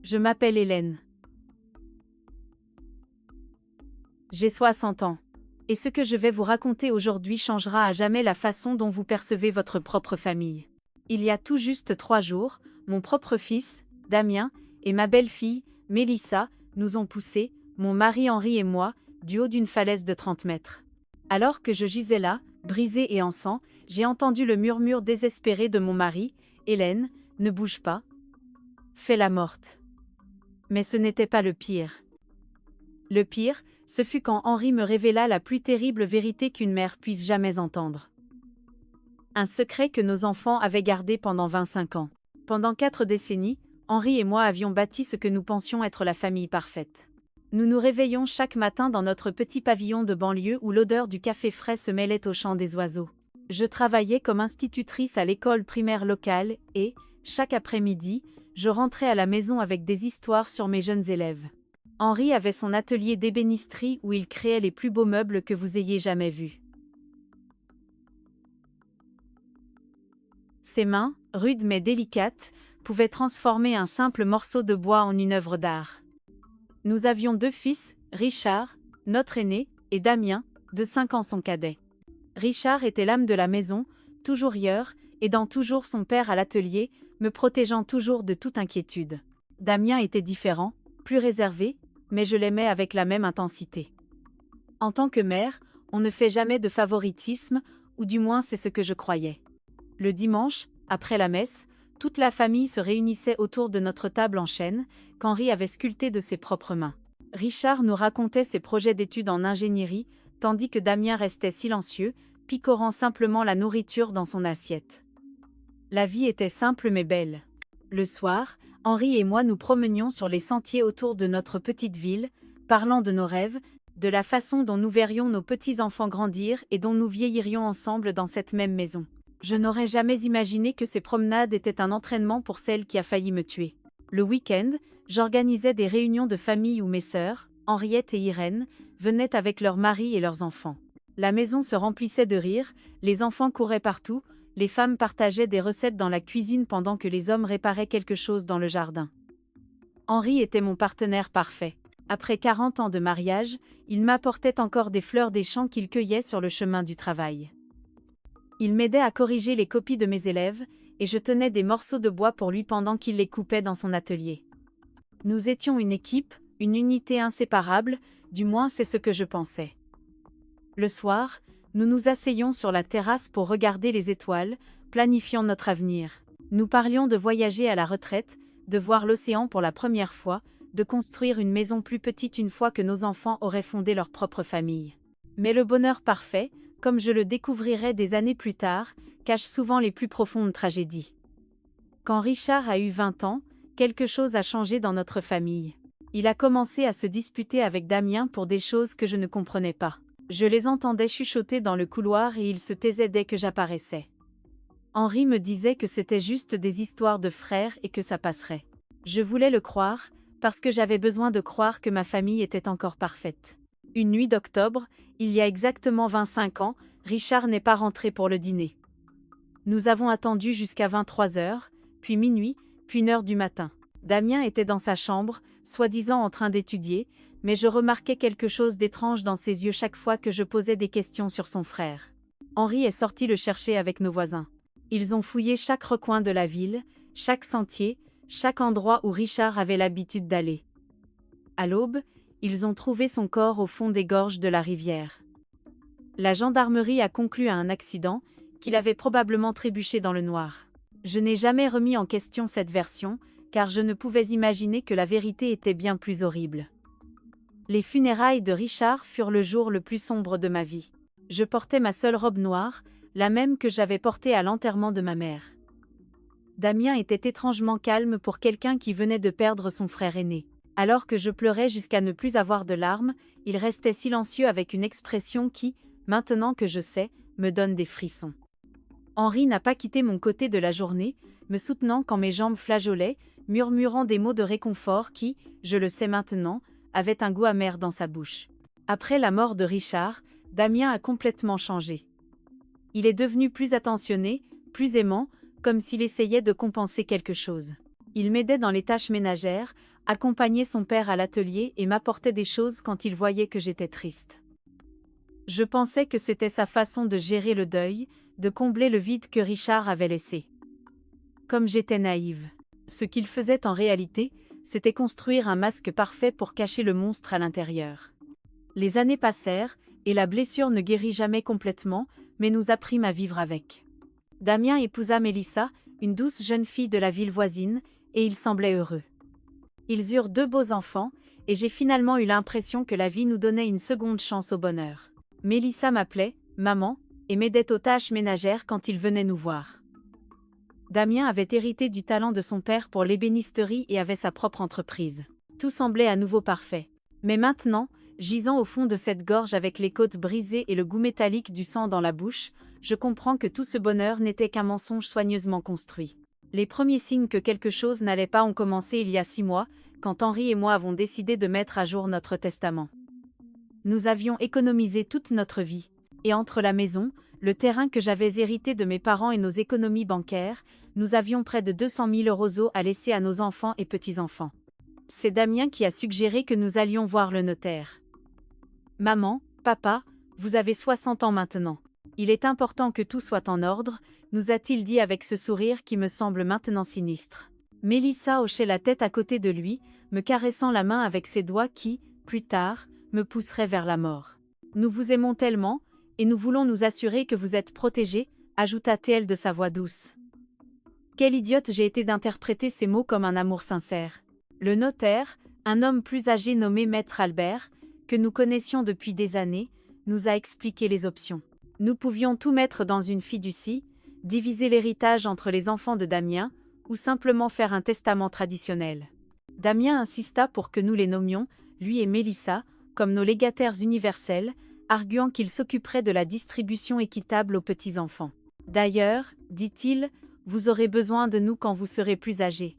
Je m'appelle Hélène. J'ai 60 ans. Et ce que je vais vous raconter aujourd'hui changera à jamais la façon dont vous percevez votre propre famille. Il y a tout juste 3 jours, mon propre fils, Damien, et ma belle-fille, Mélissa, nous ont poussés, mon mari Henri et moi, du haut d'une falaise de 30 mètres. Alors que je gisais là, brisée et en sang, j'ai entendu le murmure désespéré de mon mari, « Hélène, ne bouge pas. Fais la morte. » Mais ce n'était pas le pire. Le pire, ce fut quand Henri me révéla la plus terrible vérité qu'une mère puisse jamais entendre. Un secret que nos enfants avaient gardé pendant 25 ans. Pendant 4 décennies, Henri et moi avions bâti ce que nous pensions être la famille parfaite. Nous nous réveillions chaque matin dans notre petit pavillon de banlieue où l'odeur du café frais se mêlait au chant des oiseaux. Je travaillais comme institutrice à l'école primaire locale et, chaque après-midi, je rentrais à la maison avec des histoires sur mes jeunes élèves. Henri avait son atelier d'ébénisterie où il créait les plus beaux meubles que vous ayez jamais vus. Ses mains, rudes mais délicates, pouvaient transformer un simple morceau de bois en une œuvre d'art. Nous avions 2 fils, Richard, notre aîné, et Damien, de 5 ans son cadet. Richard était l'âme de la maison, toujours rieur, aidant toujours son père à l'atelier, me protégeant toujours de toute inquiétude. Damien était différent, plus réservé, mais je l'aimais avec la même intensité. En tant que mère, on ne fait jamais de favoritisme, ou du moins c'est ce que je croyais. Le dimanche, après la messe, toute la famille se réunissait autour de notre table en chêne, qu'Henri avait sculptée de ses propres mains. Richard nous racontait ses projets d'études en ingénierie, tandis que Damien restait silencieux, picorant simplement la nourriture dans son assiette. La vie était simple mais belle. Le soir, Henri et moi nous promenions sur les sentiers autour de notre petite ville, parlant de nos rêves, de la façon dont nous verrions nos petits-enfants grandir et dont nous vieillirions ensemble dans cette même maison. Je n'aurais jamais imaginé que ces promenades étaient un entraînement pour celle qui a failli me tuer. Le week-end, j'organisais des réunions de famille où mes sœurs, Henriette et Irène, venaient avec leurs maris et leurs enfants. La maison se remplissait de rires, les enfants couraient partout, les femmes partageaient des recettes dans la cuisine pendant que les hommes réparaient quelque chose dans le jardin. Henri était mon partenaire parfait. Après 40 ans de mariage, il m'apportait encore des fleurs des champs qu'il cueillait sur le chemin du travail. Il m'aidait à corriger les copies de mes élèves, et je tenais des morceaux de bois pour lui pendant qu'il les coupait dans son atelier. Nous étions une équipe, une unité inséparable, du moins c'est ce que je pensais. Le soir, nous nous asseyions sur la terrasse pour regarder les étoiles, planifiant notre avenir. Nous parlions de voyager à la retraite, de voir l'océan pour la première fois, de construire une maison plus petite une fois que nos enfants auraient fondé leur propre famille. Mais le bonheur parfait, comme je le découvrirai des années plus tard, cache souvent les plus profondes tragédies. Quand Richard a eu 20 ans, quelque chose a changé dans notre famille. Il a commencé à se disputer avec Damien pour des choses que je ne comprenais pas. Je les entendais chuchoter dans le couloir et ils se taisaient dès que j'apparaissais. Henri me disait que c'était juste des histoires de frères et que ça passerait. Je voulais le croire, parce que j'avais besoin de croire que ma famille était encore parfaite. Une nuit d'octobre, il y a exactement 25 ans, Richard n'est pas rentré pour le dîner. Nous avons attendu jusqu'à 23 heures, puis minuit, puis 1 heure du matin. Damien était dans sa chambre, soi-disant en train d'étudier, mais je remarquais quelque chose d'étrange dans ses yeux chaque fois que je posais des questions sur son frère. Henri est sorti le chercher avec nos voisins. Ils ont fouillé chaque recoin de la ville, chaque sentier, chaque endroit où Richard avait l'habitude d'aller. À l'aube, ils ont trouvé son corps au fond des gorges de la rivière. La gendarmerie a conclu à un accident, qu'il avait probablement trébuché dans le noir. Je n'ai jamais remis en question cette version, car je ne pouvais imaginer que la vérité était bien plus horrible. Les funérailles de Richard furent le jour le plus sombre de ma vie. Je portais ma seule robe noire, la même que j'avais portée à l'enterrement de ma mère. Damien était étrangement calme pour quelqu'un qui venait de perdre son frère aîné. Alors que je pleurais jusqu'à ne plus avoir de larmes, il restait silencieux avec une expression qui, maintenant que je sais, me donne des frissons. Henri n'a pas quitté mon côté de la journée, me soutenant quand mes jambes flageolaient, murmurant des mots de réconfort qui, je le sais maintenant, avaient un goût amer dans sa bouche. Après la mort de Richard, Damien a complètement changé. Il est devenu plus attentionné, plus aimant, comme s'il essayait de compenser quelque chose. Il m'aidait dans les tâches ménagères, accompagnait son père à l'atelier et m'apportait des choses quand il voyait que j'étais triste. Je pensais que c'était sa façon de gérer le deuil, de combler le vide que Richard avait laissé. Comme j'étais naïve. Ce qu'il faisait en réalité, c'était construire un masque parfait pour cacher le monstre à l'intérieur. Les années passèrent, et la blessure ne guérit jamais complètement, mais nous apprîmes à vivre avec. Damien épousa Mélissa, une douce jeune fille de la ville voisine, et il semblait heureux. Ils eurent 2 beaux enfants, et j'ai finalement eu l'impression que la vie nous donnait une seconde chance au bonheur. Mélissa m'appelait « maman » et m'aidait aux tâches ménagères quand il venait nous voir. Damien avait hérité du talent de son père pour l'ébénisterie et avait sa propre entreprise. Tout semblait à nouveau parfait. Mais maintenant, gisant au fond de cette gorge avec les côtes brisées et le goût métallique du sang dans la bouche, je comprends que tout ce bonheur n'était qu'un mensonge soigneusement construit. Les premiers signes que quelque chose n'allait pas ont commencé il y a 6 mois, quand Henri et moi avons décidé de mettre à jour notre testament. Nous avions économisé toute notre vie. Et entre la maison, le terrain que j'avais hérité de mes parents et nos économies bancaires, nous avions près de 200 000 € à laisser à nos enfants et petits-enfants. C'est Damien qui a suggéré que nous allions voir le notaire. « Maman, papa, vous avez 60 ans maintenant. Il est important que tout soit en ordre », nous a-t-il dit avec ce sourire qui me semble maintenant sinistre. Mélissa hochait la tête à côté de lui, me caressant la main avec ses doigts qui, plus tard, me pousseraient vers la mort. « Nous vous aimons tellement, et nous voulons nous assurer que vous êtes protégés », ajouta-t-elle de sa voix douce. Quelle idiote j'ai été d'interpréter ces mots comme un amour sincère. Le notaire, un homme plus âgé nommé Maître Albert, que nous connaissions depuis des années, nous a expliqué les options. Nous pouvions tout mettre dans une fiducie, diviser l'héritage entre les enfants de Damien, ou simplement faire un testament traditionnel. Damien insista pour que nous les nommions, lui et Mélissa, comme nos légataires universels, arguant qu'il s'occuperait de la distribution équitable aux petits-enfants. D'ailleurs, dit-il, vous aurez besoin de nous quand vous serez plus âgés.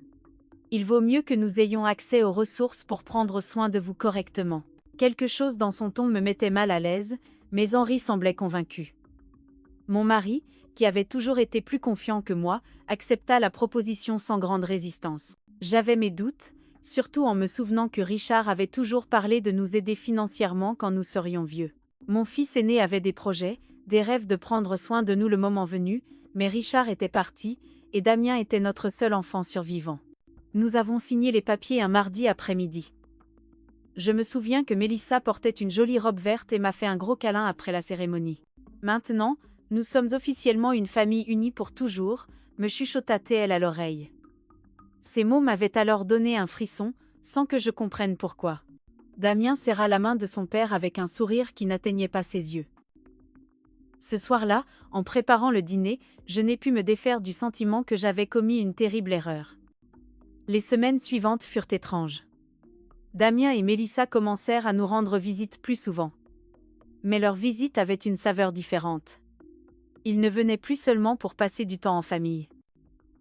Il vaut mieux que nous ayons accès aux ressources pour prendre soin de vous correctement. Quelque chose dans son ton me mettait mal à l'aise, mais Henri semblait convaincu. Mon mari, qui avait toujours été plus confiant que moi, accepta la proposition sans grande résistance. J'avais mes doutes, surtout en me souvenant que Richard avait toujours parlé de nous aider financièrement quand nous serions vieux. Mon fils aîné avait des projets, des rêves de prendre soin de nous le moment venu, mais Richard était parti, et Damien était notre seul enfant survivant. Nous avons signé les papiers un mardi après-midi. Je me souviens que Mélissa portait une jolie robe verte et m'a fait un gros câlin après la cérémonie. Maintenant, nous sommes officiellement une famille unie pour toujours, me chuchota-t-elle à l'oreille. Ces mots m'avaient alors donné un frisson, sans que je comprenne pourquoi. Damien serra la main de son père avec un sourire qui n'atteignait pas ses yeux. Ce soir-là, en préparant le dîner, je n'ai pu me défaire du sentiment que j'avais commis une terrible erreur. Les semaines suivantes furent étranges. Damien et Mélissa commencèrent à nous rendre visite plus souvent. Mais leur visite avait une saveur différente. Ils ne venaient plus seulement pour passer du temps en famille.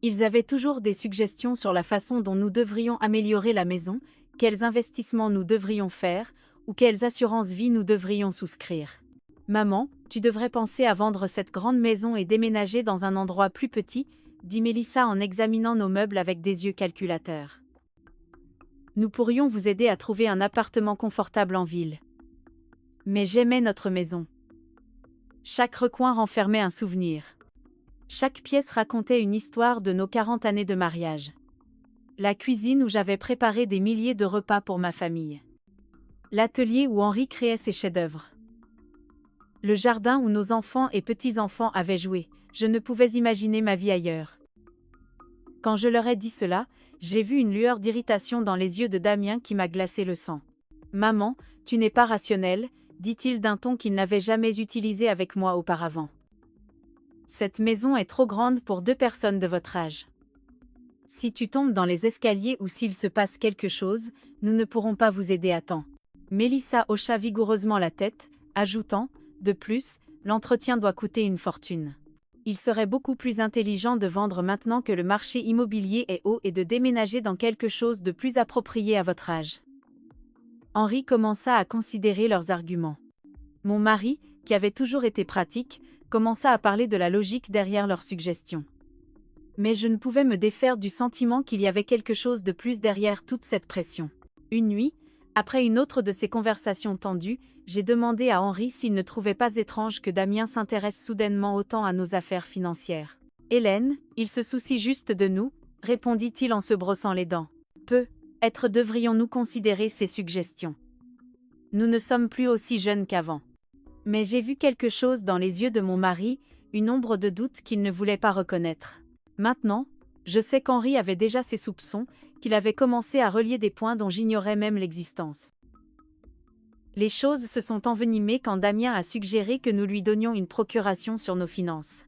Ils avaient toujours des suggestions sur la façon dont nous devrions améliorer la maison, quels investissements nous devrions faire, ou quelles assurances-vie nous devrions souscrire. « Maman, tu devrais penser à vendre cette grande maison et déménager dans un endroit plus petit », dit Mélissa en examinant nos meubles avec des yeux calculateurs. Nous pourrions vous aider à trouver un appartement confortable en ville. Mais j'aimais notre maison. Chaque recoin renfermait un souvenir. Chaque pièce racontait une histoire de nos 40 années de mariage. La cuisine où j'avais préparé des milliers de repas pour ma famille. L'atelier où Henri créait ses chefs-d'œuvre. Le jardin où nos enfants et petits-enfants avaient joué. Je ne pouvais imaginer ma vie ailleurs. Quand je leur ai dit cela, j'ai vu une lueur d'irritation dans les yeux de Damien qui m'a glacé le sang. « Maman, tu n'es pas rationnelle », dit-il d'un ton qu'il n'avait jamais utilisé avec moi auparavant. « Cette maison est trop grande pour 2 personnes de votre âge. Si tu tombes dans les escaliers ou s'il se passe quelque chose, nous ne pourrons pas vous aider à temps. » Mélissa hocha vigoureusement la tête, ajoutant, « De plus, l'entretien doit coûter une fortune. Il serait beaucoup plus intelligent de vendre maintenant que le marché immobilier est haut et de déménager dans quelque chose de plus approprié à votre âge. » Henri commença à considérer leurs arguments. Mon mari, qui avait toujours été pratique, commença à parler de la logique derrière leurs suggestions. Mais je ne pouvais me défaire du sentiment qu'il y avait quelque chose de plus derrière toute cette pression. Une nuit, après une autre de ces conversations tendues, j'ai demandé à Henri s'il ne trouvait pas étrange que Damien s'intéresse soudainement autant à nos affaires financières. « Hélène, il se soucie juste de nous », répondit-il en se brossant les dents. « Peut-être devrions-nous considérer ses suggestions. Nous ne sommes plus aussi jeunes qu'avant. » Mais j'ai vu quelque chose dans les yeux de mon mari, une ombre de doute qu'il ne voulait pas reconnaître. Maintenant, je sais qu'Henri avait déjà ses soupçons, qu'il avait commencé à relier des points dont j'ignorais même l'existence. Les choses se sont envenimées quand Damien a suggéré que nous lui donnions une procuration sur nos finances.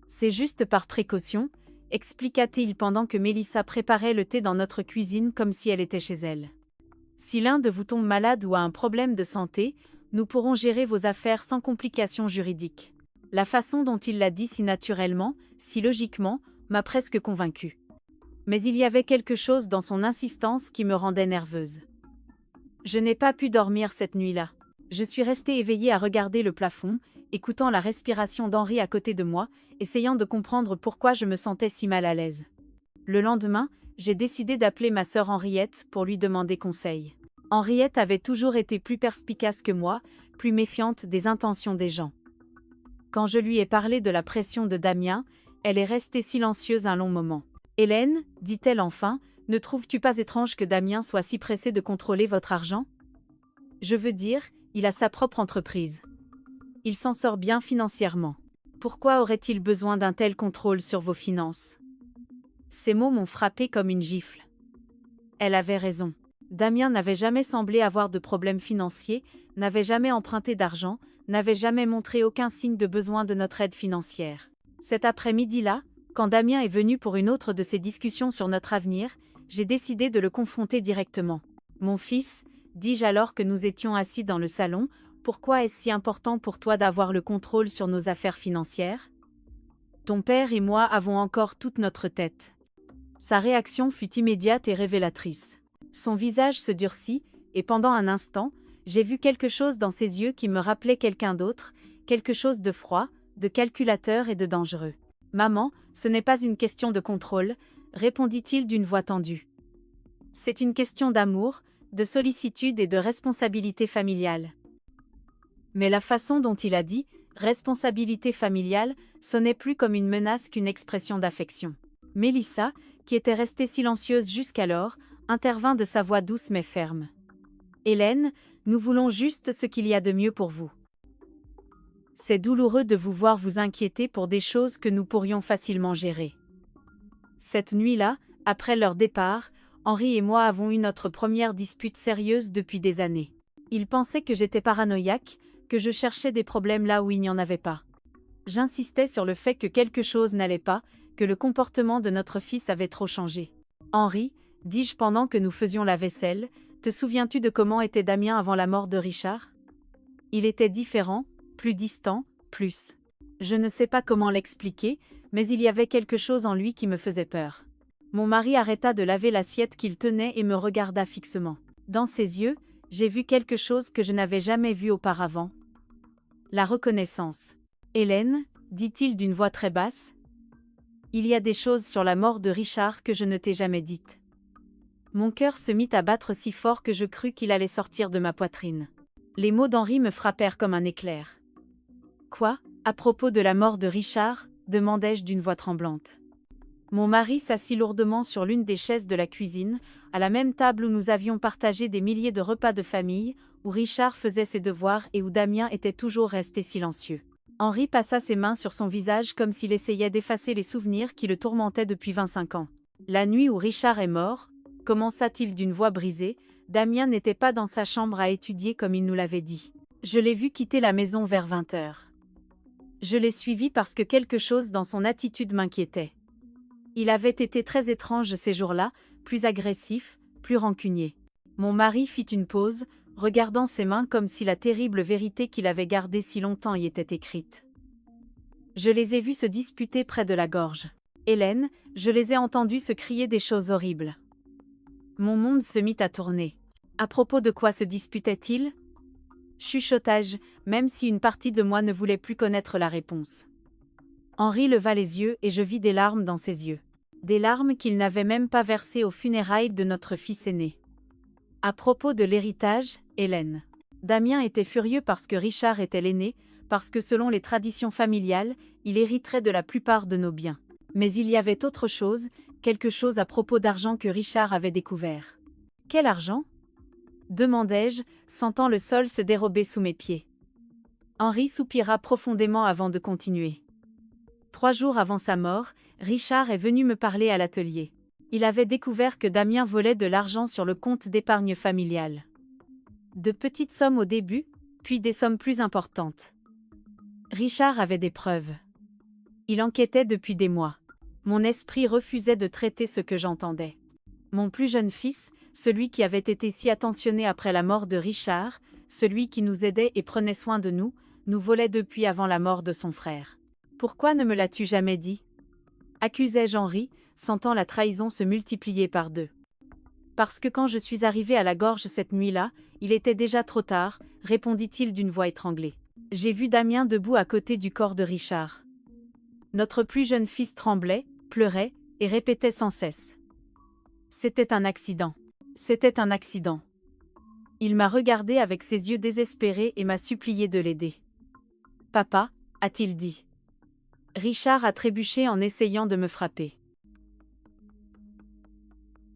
C'est juste par précaution, expliqua-t-il pendant que Mélissa préparait le thé dans notre cuisine comme si elle était chez elle. Si l'un de vous tombe malade ou a un problème de santé, nous pourrons gérer vos affaires sans complications juridiques. La façon dont il l'a dit si naturellement, si logiquement, m'a presque convaincue. Mais il y avait quelque chose dans son insistance qui me rendait nerveuse. Je n'ai pas pu dormir cette nuit-là. Je suis restée éveillée à regarder le plafond, écoutant la respiration d'Henri à côté de moi, essayant de comprendre pourquoi je me sentais si mal à l'aise. Le lendemain, j'ai décidé d'appeler ma sœur Henriette pour lui demander conseil. Henriette avait toujours été plus perspicace que moi, plus méfiante des intentions des gens. Quand je lui ai parlé de la pression de Damien, elle est restée silencieuse un long moment. « Hélène, dit-elle enfin, ne trouves-tu pas étrange que Damien soit si pressé de contrôler votre argent ? Je veux dire, il a sa propre entreprise. Il s'en sort bien financièrement. Pourquoi aurait-il besoin d'un tel contrôle sur vos finances ?» Ces mots m'ont frappé comme une gifle. Elle avait raison. Damien n'avait jamais semblé avoir de problème financier, n'avait jamais emprunté d'argent, n'avait jamais montré aucun signe de besoin de notre aide financière. Cet après-midi-là, quand Damien est venu pour une autre de ces discussions sur notre avenir, j'ai décidé de le confronter directement. « Mon fils, dis-je alors que nous étions assis dans le salon, pourquoi est-ce si important pour toi d'avoir le contrôle sur nos affaires financières ? Ton père et moi avons encore toute notre tête. » Sa réaction fut immédiate et révélatrice. Son visage se durcit, et pendant un instant, j'ai vu quelque chose dans ses yeux qui me rappelait quelqu'un d'autre, quelque chose de froid, de calculateur et de dangereux. « Maman, ce n'est pas une question de contrôle, » répondit-il d'une voix tendue. « C'est une question d'amour, de sollicitude et de responsabilité familiale. » Mais la façon dont il a dit « responsabilité familiale » sonnait plus comme une menace qu'une expression d'affection. Mélissa, qui était restée silencieuse jusqu'alors, intervint de sa voix douce mais ferme. « Hélène, nous voulons juste ce qu'il y a de mieux pour vous. C'est douloureux de vous voir vous inquiéter pour des choses que nous pourrions facilement gérer. » Cette nuit-là, après leur départ, Henri et moi avons eu notre première dispute sérieuse depuis des années. Il pensait que j'étais paranoïaque, que je cherchais des problèmes là où il n'y en avait pas. J'insistais sur le fait que quelque chose n'allait pas, que le comportement de notre fils avait trop changé. « Henri, dis-je pendant que nous faisions la vaisselle, te souviens-tu de comment était Damien avant la mort de Richard ? Il était différent, plus distant, plus. Je ne sais pas comment l'expliquer, mais il y avait quelque chose en lui qui me faisait peur. » Mon mari arrêta de laver l'assiette qu'il tenait et me regarda fixement. Dans ses yeux, j'ai vu quelque chose que je n'avais jamais vu auparavant. La reconnaissance. « Hélène, dit-il d'une voix très basse, il y a des choses sur la mort de Richard que je ne t'ai jamais dites. » Mon cœur se mit à battre si fort que je crus qu'il allait sortir de ma poitrine. Les mots d'Henri me frappèrent comme un éclair. « Quoi, à propos de la mort de Richard ?» demandai-je d'une voix tremblante. Mon mari s'assit lourdement sur l'une des chaises de la cuisine, à la même table où nous avions partagé des milliers de repas de famille, où Richard faisait ses devoirs et où Damien était toujours resté silencieux. Henri passa ses mains sur son visage comme s'il essayait d'effacer les souvenirs qui le tourmentaient depuis 25 ans. « La nuit où Richard est mort, » commença-t-il d'une voix brisée, « Damien n'était pas dans sa chambre à étudier comme il nous l'avait dit. Je l'ai vu quitter la maison vers 20 heures. Je l'ai suivi parce que quelque chose dans son attitude m'inquiétait. Il avait été très étrange ces jours-là, plus agressif, plus rancunier. » Mon mari fit une pause, regardant ses mains comme si la terrible vérité qu'il avait gardée si longtemps y était écrite. « Je les ai vus se disputer près de la gorge. Hélène, je les ai entendus se crier des choses horribles. » Mon monde se mit à tourner. À propos de quoi se disputaient-ils ? Chuchotai-je, même si une partie de moi ne voulait plus connaître la réponse. Henri leva les yeux et je vis des larmes dans ses yeux. Des larmes qu'il n'avait même pas versées aux funérailles de notre fils aîné. À propos de l'héritage, Hélène. Damien était furieux parce que Richard était l'aîné, parce que selon les traditions familiales, il hériterait de la plupart de nos biens. Mais il y avait autre chose, quelque chose à propos d'argent que Richard avait découvert. Quel argent ? Demandai-je, sentant le sol se dérober sous mes pieds. Henri soupira profondément avant de continuer. 3 jours avant sa mort, Richard est venu me parler à l'atelier. Il avait découvert que Damien volait de l'argent sur le compte d'épargne familiale. De petites sommes au début, puis des sommes plus importantes. Richard avait des preuves. Il enquêtait depuis des mois. Mon esprit refusait de traiter ce que j'entendais. Mon plus jeune fils, celui qui avait été si attentionné après la mort de Richard, celui qui nous aidait et prenait soin de nous volait depuis avant la mort de son frère. Pourquoi ne me l'as-tu jamais dit ? Accusai-je Henri, sentant la trahison se multiplier par 2. Parce que quand je suis arrivé à la gorge cette nuit-là, il était déjà trop tard, répondit-il d'une voix étranglée. J'ai vu Damien debout à côté du corps de Richard. Notre plus jeune fils tremblait, pleurait, et répétait sans cesse. C'était un accident. C'était un accident. Il m'a regardé avec ses yeux désespérés et m'a supplié de l'aider. Papa, a-t-il dit. Richard a trébuché en essayant de me frapper.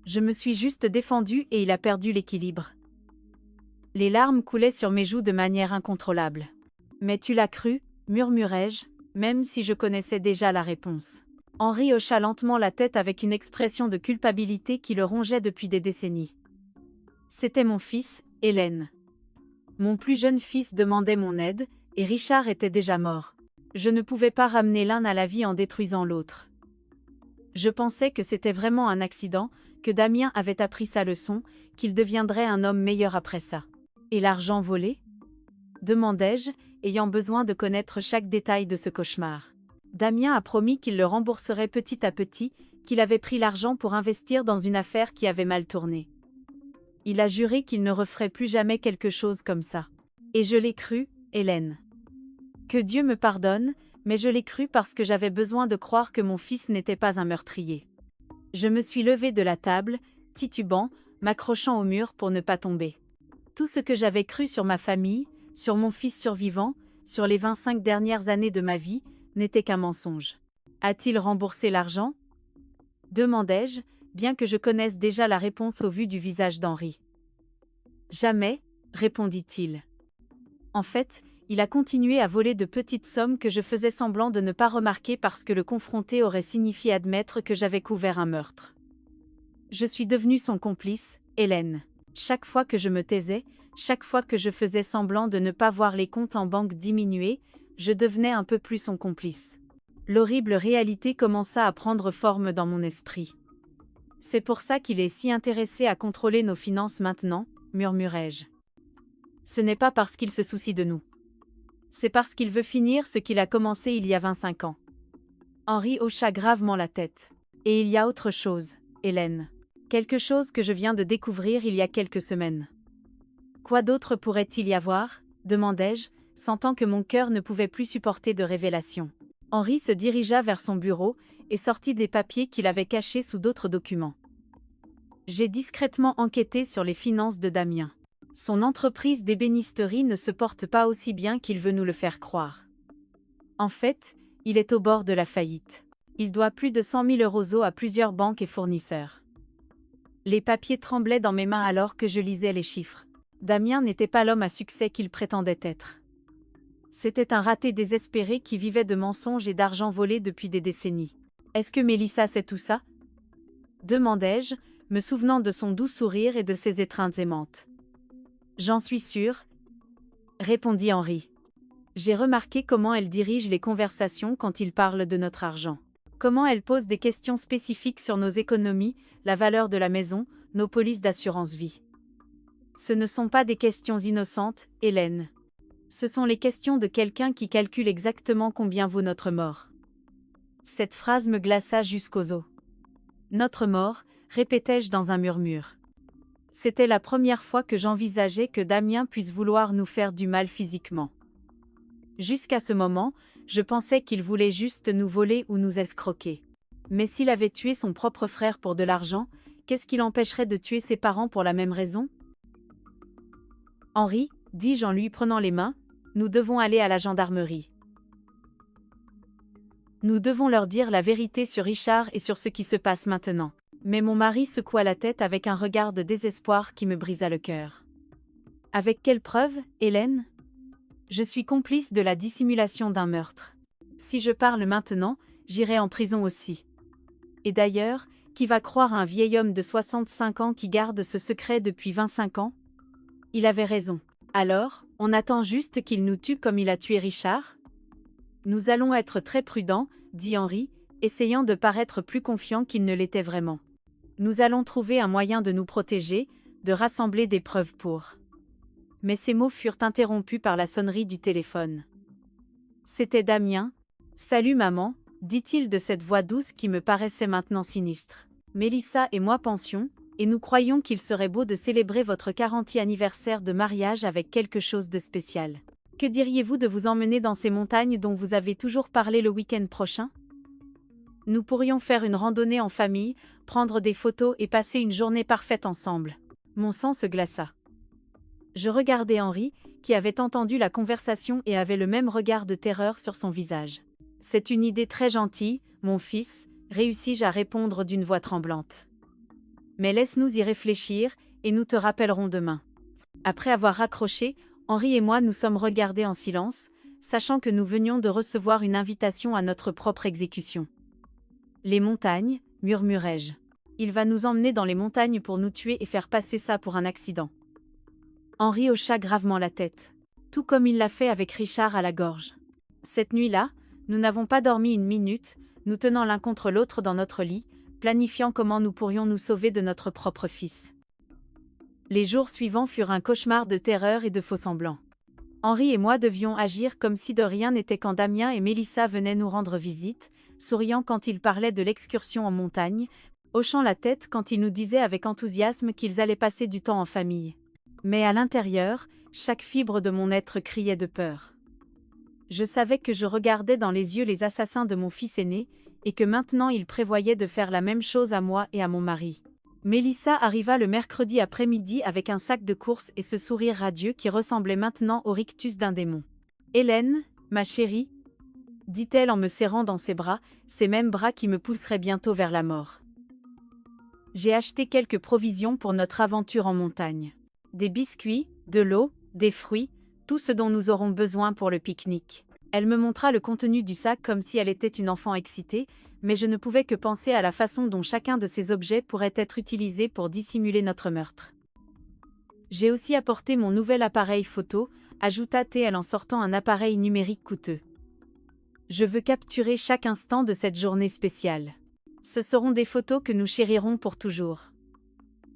Je me suis juste défendue et il a perdu l'équilibre. Les larmes coulaient sur mes joues de manière incontrôlable. Mais tu l'as cru, murmurai-je, même si je connaissais déjà la réponse. Henri hocha lentement la tête avec une expression de culpabilité qui le rongeait depuis des décennies. C'était mon fils, Hélène. Mon plus jeune fils demandait mon aide, et Richard était déjà mort. Je ne pouvais pas ramener l'un à la vie en détruisant l'autre. Je pensais que c'était vraiment un accident, que Damien avait appris sa leçon, qu'il deviendrait un homme meilleur après ça. Et l'argent volé ? Demandai-je, ayant besoin de connaître chaque détail de ce cauchemar. Damien a promis qu'il le rembourserait petit à petit, qu'il avait pris l'argent pour investir dans une affaire qui avait mal tourné. Il a juré qu'il ne referait plus jamais quelque chose comme ça. Et je l'ai cru, Hélène. Que Dieu me pardonne, mais je l'ai cru parce que j'avais besoin de croire que mon fils n'était pas un meurtrier. Je me suis levée de la table, titubant, m'accrochant au mur pour ne pas tomber. Tout ce que j'avais cru sur ma famille, sur mon fils survivant, sur les 25 dernières années de ma vie, n'était qu'un mensonge. A-t-il remboursé l'argent ? Demandai-je, bien que je connaisse déjà la réponse au vu du visage d'Henri. Jamais, répondit-il. En fait, il a continué à voler de petites sommes que je faisais semblant de ne pas remarquer parce que le confronter aurait signifié admettre que j'avais couvert un meurtre. Je suis devenue son complice, Hélène. Chaque fois que je me taisais, chaque fois que je faisais semblant de ne pas voir les comptes en banque diminuer, je devenais un peu plus son complice. L'horrible réalité commença à prendre forme dans mon esprit. C'est pour ça qu'il est si intéressé à contrôler nos finances maintenant, murmurai-je. Ce n'est pas parce qu'il se soucie de nous. C'est parce qu'il veut finir ce qu'il a commencé il y a 25 ans. Henri hocha gravement la tête. Et il y a autre chose, Hélène. Quelque chose que je viens de découvrir il y a quelques semaines. Quoi d'autre pourrait-il y avoir ? Demandai-je, sentant que mon cœur ne pouvait plus supporter de révélations. Henri se dirigea vers son bureau et sortit des papiers qu'il avait cachés sous d'autres documents. J'ai discrètement enquêté sur les finances de Damien. Son entreprise d'ébénisterie ne se porte pas aussi bien qu'il veut nous le faire croire. En fait, il est au bord de la faillite. Il doit plus de 100 000 € à plusieurs banques et fournisseurs. Les papiers tremblaient dans mes mains alors que je lisais les chiffres. Damien n'était pas l'homme à succès qu'il prétendait être. C'était un raté désespéré qui vivait de mensonges et d'argent volé depuis des décennies. Est-ce que Mélissa sait tout ça ? Demandai-je, me souvenant de son doux sourire et de ses étreintes aimantes. J'en suis sûre, répondit Henri. J'ai remarqué comment elle dirige les conversations quand il parle de notre argent. Comment elle pose des questions spécifiques sur nos économies, la valeur de la maison, nos polices d'assurance vie. Ce ne sont pas des questions innocentes, Hélène. Ce sont les questions de quelqu'un qui calcule exactement combien vaut notre mort. Cette phrase me glaça jusqu'aux os. Notre mort, répétai-je dans un murmure. C'était la première fois que j'envisageais que Damien puisse vouloir nous faire du mal physiquement. Jusqu'à ce moment, je pensais qu'il voulait juste nous voler ou nous escroquer. Mais s'il avait tué son propre frère pour de l'argent, qu'est-ce qui l'empêcherait de tuer ses parents pour la même raison? Henri, dis-je en lui prenant les mains, nous devons aller à la gendarmerie. Nous devons leur dire la vérité sur Richard et sur ce qui se passe maintenant. Mais mon mari secoua la tête avec un regard de désespoir qui me brisa le cœur. Avec quelle preuve, Hélène? Je suis complice de la dissimulation d'un meurtre. Si je parle maintenant, j'irai en prison aussi. Et d'ailleurs, qui va croire à un vieil homme de 65 ans qui garde ce secret depuis 25 ans? Il avait raison. Alors, on attend juste qu'il nous tue comme il a tué Richard? Nous allons être très prudents, dit Henri, essayant de paraître plus confiant qu'il ne l'était vraiment. Nous allons trouver un moyen de nous protéger, de rassembler des preuves pour... Mais ces mots furent interrompus par la sonnerie du téléphone. C'était Damien. « Salut maman », dit-il de cette voix douce qui me paraissait maintenant sinistre. Mélissa et moi pensions, et nous croyions qu'il serait beau de célébrer votre 40e anniversaire de mariage avec quelque chose de spécial. Que diriez-vous de vous emmener dans ces montagnes dont vous avez toujours parlé le week-end prochain? Nous pourrions faire une randonnée en famille, prendre des photos et passer une journée parfaite ensemble. Mon sang se glaça. Je regardai Henri, qui avait entendu la conversation et avait le même regard de terreur sur son visage. « C'est une idée très gentille, mon fils », réussis-je à répondre d'une voix tremblante. « Mais laisse-nous y réfléchir, et nous te rappellerons demain. » Après avoir raccroché, Henri et moi nous sommes regardés en silence, sachant que nous venions de recevoir une invitation à notre propre exécution. « Les montagnes », murmurai-je. « Il va nous emmener dans les montagnes pour nous tuer et faire passer ça pour un accident. » Henri hocha gravement la tête, tout comme il l'a fait avec Richard à la gorge. Cette nuit-là, nous n'avons pas dormi une minute, nous tenant l'un contre l'autre dans notre lit, planifiant comment nous pourrions nous sauver de notre propre fils. Les jours suivants furent un cauchemar de terreur et de faux-semblants. Henri et moi devions agir comme si de rien n'était quand Damien et Mélissa venaient nous rendre visite, souriant quand ils parlaient de l'excursion en montagne, hochant la tête quand ils nous disaient avec enthousiasme qu'ils allaient passer du temps en famille. Mais à l'intérieur, chaque fibre de mon être criait de peur. Je savais que je regardais dans les yeux les assassins de mon fils aîné, et que maintenant ils prévoyaient de faire la même chose à moi et à mon mari. Mélissa arriva le mercredi après-midi avec un sac de course et ce sourire radieux qui ressemblait maintenant au rictus d'un démon. « Hélène, ma chérie » dit-elle en me serrant dans ses bras, ces mêmes bras qui me pousseraient bientôt vers la mort. J'ai acheté quelques provisions pour notre aventure en montagne. Des biscuits, de l'eau, des fruits, tout ce dont nous aurons besoin pour le pique-nique. Elle me montra le contenu du sac comme si elle était une enfant excitée, mais je ne pouvais que penser à la façon dont chacun de ces objets pourrait être utilisé pour dissimuler notre meurtre. J'ai aussi apporté mon nouvel appareil photo, ajouta-t-elle en sortant un appareil numérique coûteux. Je veux capturer chaque instant de cette journée spéciale. Ce seront des photos que nous chérirons pour toujours.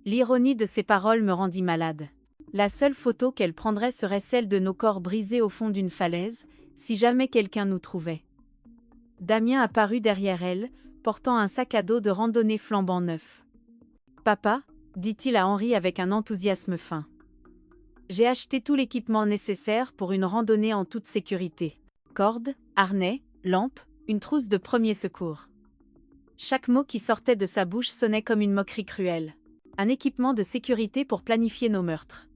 L'ironie de ces paroles me rendit malade. La seule photo qu'elle prendrait serait celle de nos corps brisés au fond d'une falaise, si jamais quelqu'un nous trouvait. Damien apparut derrière elle, portant un sac à dos de randonnée flambant neuf. « Papa » dit-il à Henri avec un enthousiasme fin. « J'ai acheté tout l'équipement nécessaire pour une randonnée en toute sécurité. Cordes, harnais, lampes, une trousse de premier secours. » Chaque mot qui sortait de sa bouche sonnait comme une moquerie cruelle. Un équipement de sécurité pour planifier nos meurtres.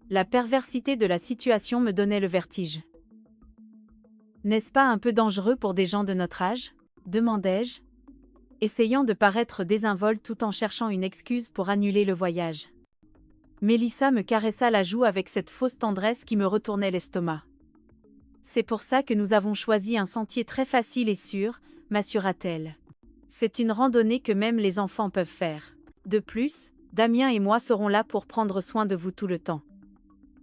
La perversité de la situation me donnait le vertige. « N'est-ce pas un peu dangereux pour des gens de notre âge ?» demandai-je, essayant de paraître désinvolte tout en cherchant une excuse pour annuler le voyage. Mélissa me caressa la joue avec cette fausse tendresse qui me retournait l'estomac. « C'est pour ça que nous avons choisi un sentier très facile et sûr, m'assura-t-elle. C'est une randonnée que même les enfants peuvent faire. De plus, Damien et moi serons là pour prendre soin de vous tout le temps. »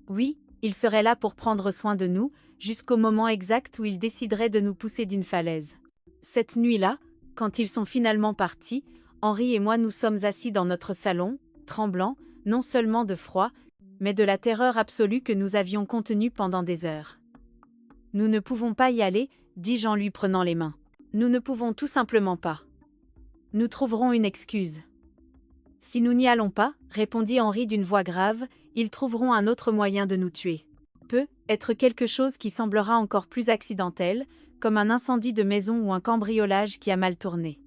Oui, il serait là pour prendre soin de nous, jusqu'au moment exact où il déciderait de nous pousser d'une falaise. Cette nuit-là, quand ils sont finalement partis, Henri et moi nous sommes assis dans notre salon, tremblants, non seulement de froid, mais de la terreur absolue que nous avions contenue pendant des heures. « Nous ne pouvons pas y aller, dis-je en lui prenant les mains. Nous ne pouvons tout simplement pas. Nous trouverons une excuse. » « Si nous n'y allons pas, répondit Henri d'une voix grave, ils trouveront un autre moyen de nous tuer. peut être quelque chose qui semblera encore plus accidentel, comme un incendie de maison ou un cambriolage qui a mal tourné.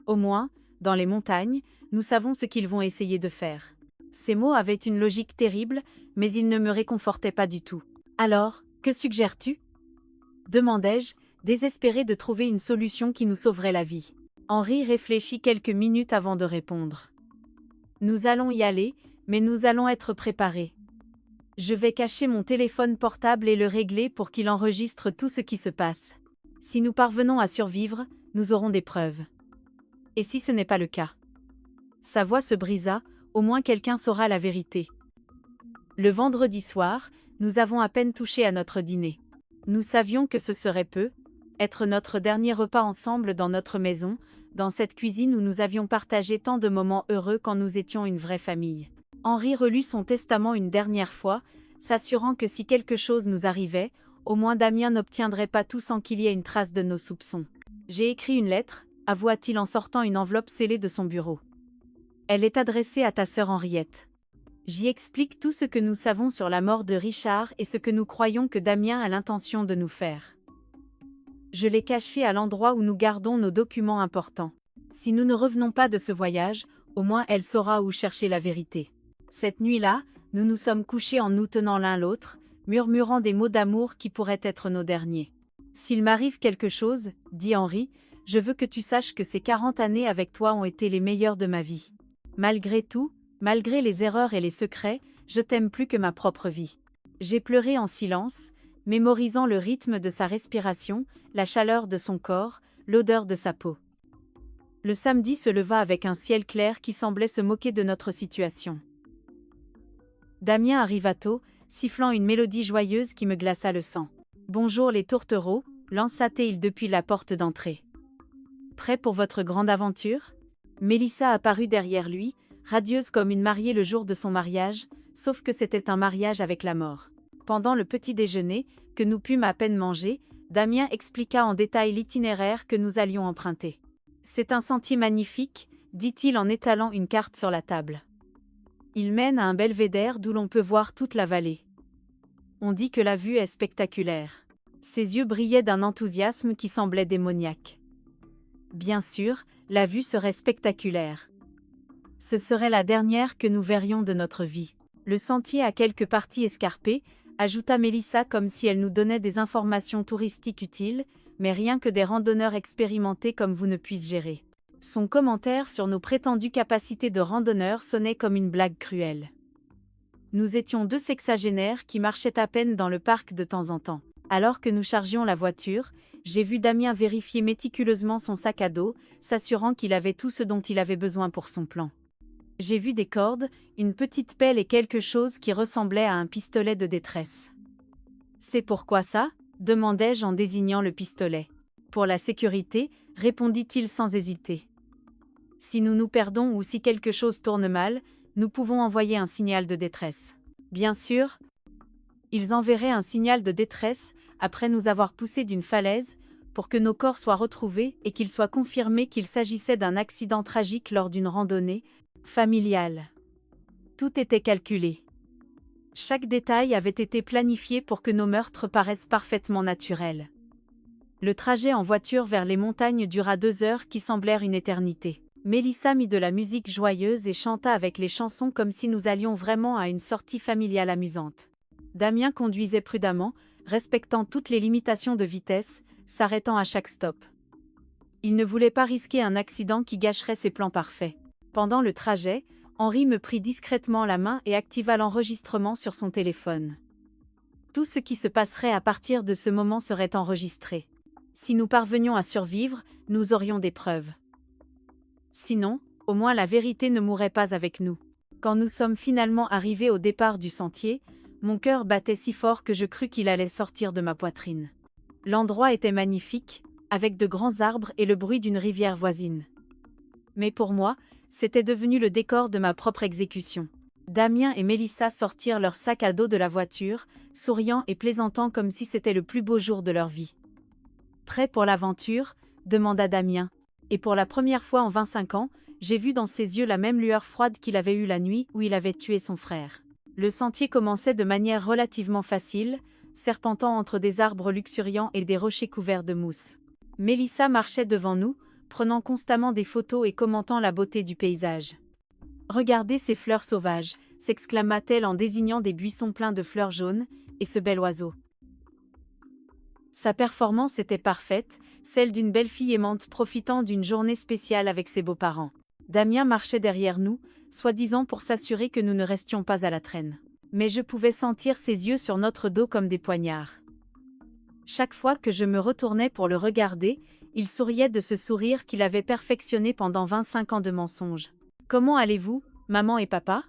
Au moins, dans les montagnes, nous savons ce qu'ils vont essayer de faire. Ces mots avaient une logique terrible, mais ils ne me réconfortaient pas du tout. Alors, que suggères-tu ? Demandai-je, désespéré de trouver une solution qui nous sauverait la vie. Henri réfléchit quelques minutes avant de répondre. Nous allons y aller, mais nous allons être préparés. Je vais cacher mon téléphone portable et le régler pour qu'il enregistre tout ce qui se passe. Si nous parvenons à survivre, nous aurons des preuves. Et si ce n'est pas le cas ? Sa voix se brisa, au moins quelqu'un saura la vérité. Le vendredi soir, nous avons à peine touché à notre dîner. Nous savions que ce serait peu, être notre dernier repas ensemble dans notre maison, dans cette cuisine où nous avions partagé tant de moments heureux quand nous étions une vraie famille. Henri relut son testament une dernière fois, s'assurant que si quelque chose nous arrivait, au moins Damien n'obtiendrait pas tout sans qu'il y ait une trace de nos soupçons. J'ai écrit une lettre, avoua-t-il en sortant une enveloppe scellée de son bureau. Elle est adressée à ta sœur Henriette. J'y explique tout ce que nous savons sur la mort de Richard et ce que nous croyons que Damien a l'intention de nous faire. Je l'ai cachée à l'endroit où nous gardons nos documents importants. Si nous ne revenons pas de ce voyage, au moins elle saura où chercher la vérité. Cette nuit-là, nous nous sommes couchés en nous tenant l'un l'autre, murmurant des mots d'amour qui pourraient être nos derniers. S'il m'arrive quelque chose, dit Henri, je veux que tu saches que ces 40 années avec toi ont été les meilleures de ma vie. Malgré tout, malgré les erreurs et les secrets, je t'aime plus que ma propre vie. J'ai pleuré en silence, mémorisant le rythme de sa respiration, la chaleur de son corps, l'odeur de sa peau. Le samedi se leva avec un ciel clair qui semblait se moquer de notre situation. Damien arriva tôt, sifflant une mélodie joyeuse qui me glaça le sang. « Bonjour les tourtereaux », lança-t-il depuis la porte d'entrée. « Prêt pour votre grande aventure ?» Mélissa apparut derrière lui, radieuse comme une mariée le jour de son mariage, sauf que c'était un mariage avec la mort. Pendant le petit déjeuner, que nous pûmes à peine manger, Damien expliqua en détail l'itinéraire que nous allions emprunter. « C'est un sentier magnifique », dit-il en étalant une carte sur la table. Il mène à un belvédère d'où l'on peut voir toute la vallée. On dit que la vue est spectaculaire. Ses yeux brillaient d'un enthousiasme qui semblait démoniaque. Bien sûr, la vue serait spectaculaire. Ce serait la dernière que nous verrions de notre vie. Le sentier a quelques parties escarpées, ajouta Mélissa comme si elle nous donnait des informations touristiques utiles, mais rien que des randonneurs expérimentés comme vous ne puissent gérer. Son commentaire sur nos prétendues capacités de randonneurs sonnait comme une blague cruelle. Nous étions deux sexagénaires qui marchaient à peine dans le parc de temps en temps. Alors que nous chargions la voiture, j'ai vu Damien vérifier méticuleusement son sac à dos, s'assurant qu'il avait tout ce dont il avait besoin pour son plan. J'ai vu des cordes, une petite pelle et quelque chose qui ressemblait à un pistolet de détresse. « C'est pourquoi ça ?» demandai-je en désignant le pistolet. « Pour la sécurité », répondit-il sans hésiter. « Si nous nous perdons ou si quelque chose tourne mal, nous pouvons envoyer un signal de détresse. » Bien sûr, ils enverraient un signal de détresse après nous avoir poussés d'une falaise pour que nos corps soient retrouvés et qu'il soit confirmé qu'il s'agissait d'un accident tragique lors d'une randonnée familiale. Tout était calculé. Chaque détail avait été planifié pour que nos meurtres paraissent parfaitement naturels. Le trajet en voiture vers les montagnes dura 2 heures qui semblèrent une éternité. Mélissa mit de la musique joyeuse et chanta avec les chansons comme si nous allions vraiment à une sortie familiale amusante. Damien conduisait prudemment, respectant toutes les limitations de vitesse, s'arrêtant à chaque stop. Il ne voulait pas risquer un accident qui gâcherait ses plans parfaits. Pendant le trajet, Henri me prit discrètement la main et activa l'enregistrement sur son téléphone. Tout ce qui se passerait à partir de ce moment serait enregistré. Si nous parvenions à survivre, nous aurions des preuves. Sinon, au moins la vérité ne mourrait pas avec nous. Quand nous sommes finalement arrivés au départ du sentier, mon cœur battait si fort que je crus qu'il allait sortir de ma poitrine. L'endroit était magnifique, avec de grands arbres et le bruit d'une rivière voisine. Mais pour moi, c'était devenu le décor de ma propre exécution. Damien et Mélissa sortirent leur sac à dos de la voiture, souriant et plaisantant comme si c'était le plus beau jour de leur vie. « Prêt pour l'aventure ?» demanda Damien. Et pour la première fois en 25 ans, j'ai vu dans ses yeux la même lueur froide qu'il avait eue la nuit où il avait tué son frère. Le sentier commençait de manière relativement facile, serpentant entre des arbres luxuriants et des rochers couverts de mousse. Mélissa marchait devant nous, prenant constamment des photos et commentant la beauté du paysage. « Regardez ces fleurs sauvages !» s'exclama-t-elle en désignant des buissons pleins de fleurs jaunes, et ce bel oiseau. Sa performance était parfaite, celle d'une belle fille aimante profitant d'une journée spéciale avec ses beaux-parents. Damien marchait derrière nous, soi-disant pour s'assurer que nous ne restions pas à la traîne. Mais je pouvais sentir ses yeux sur notre dos comme des poignards. Chaque fois que je me retournais pour le regarder, il souriait de ce sourire qu'il avait perfectionné pendant 25 ans de mensonges. « Comment allez-vous, maman et papa ?»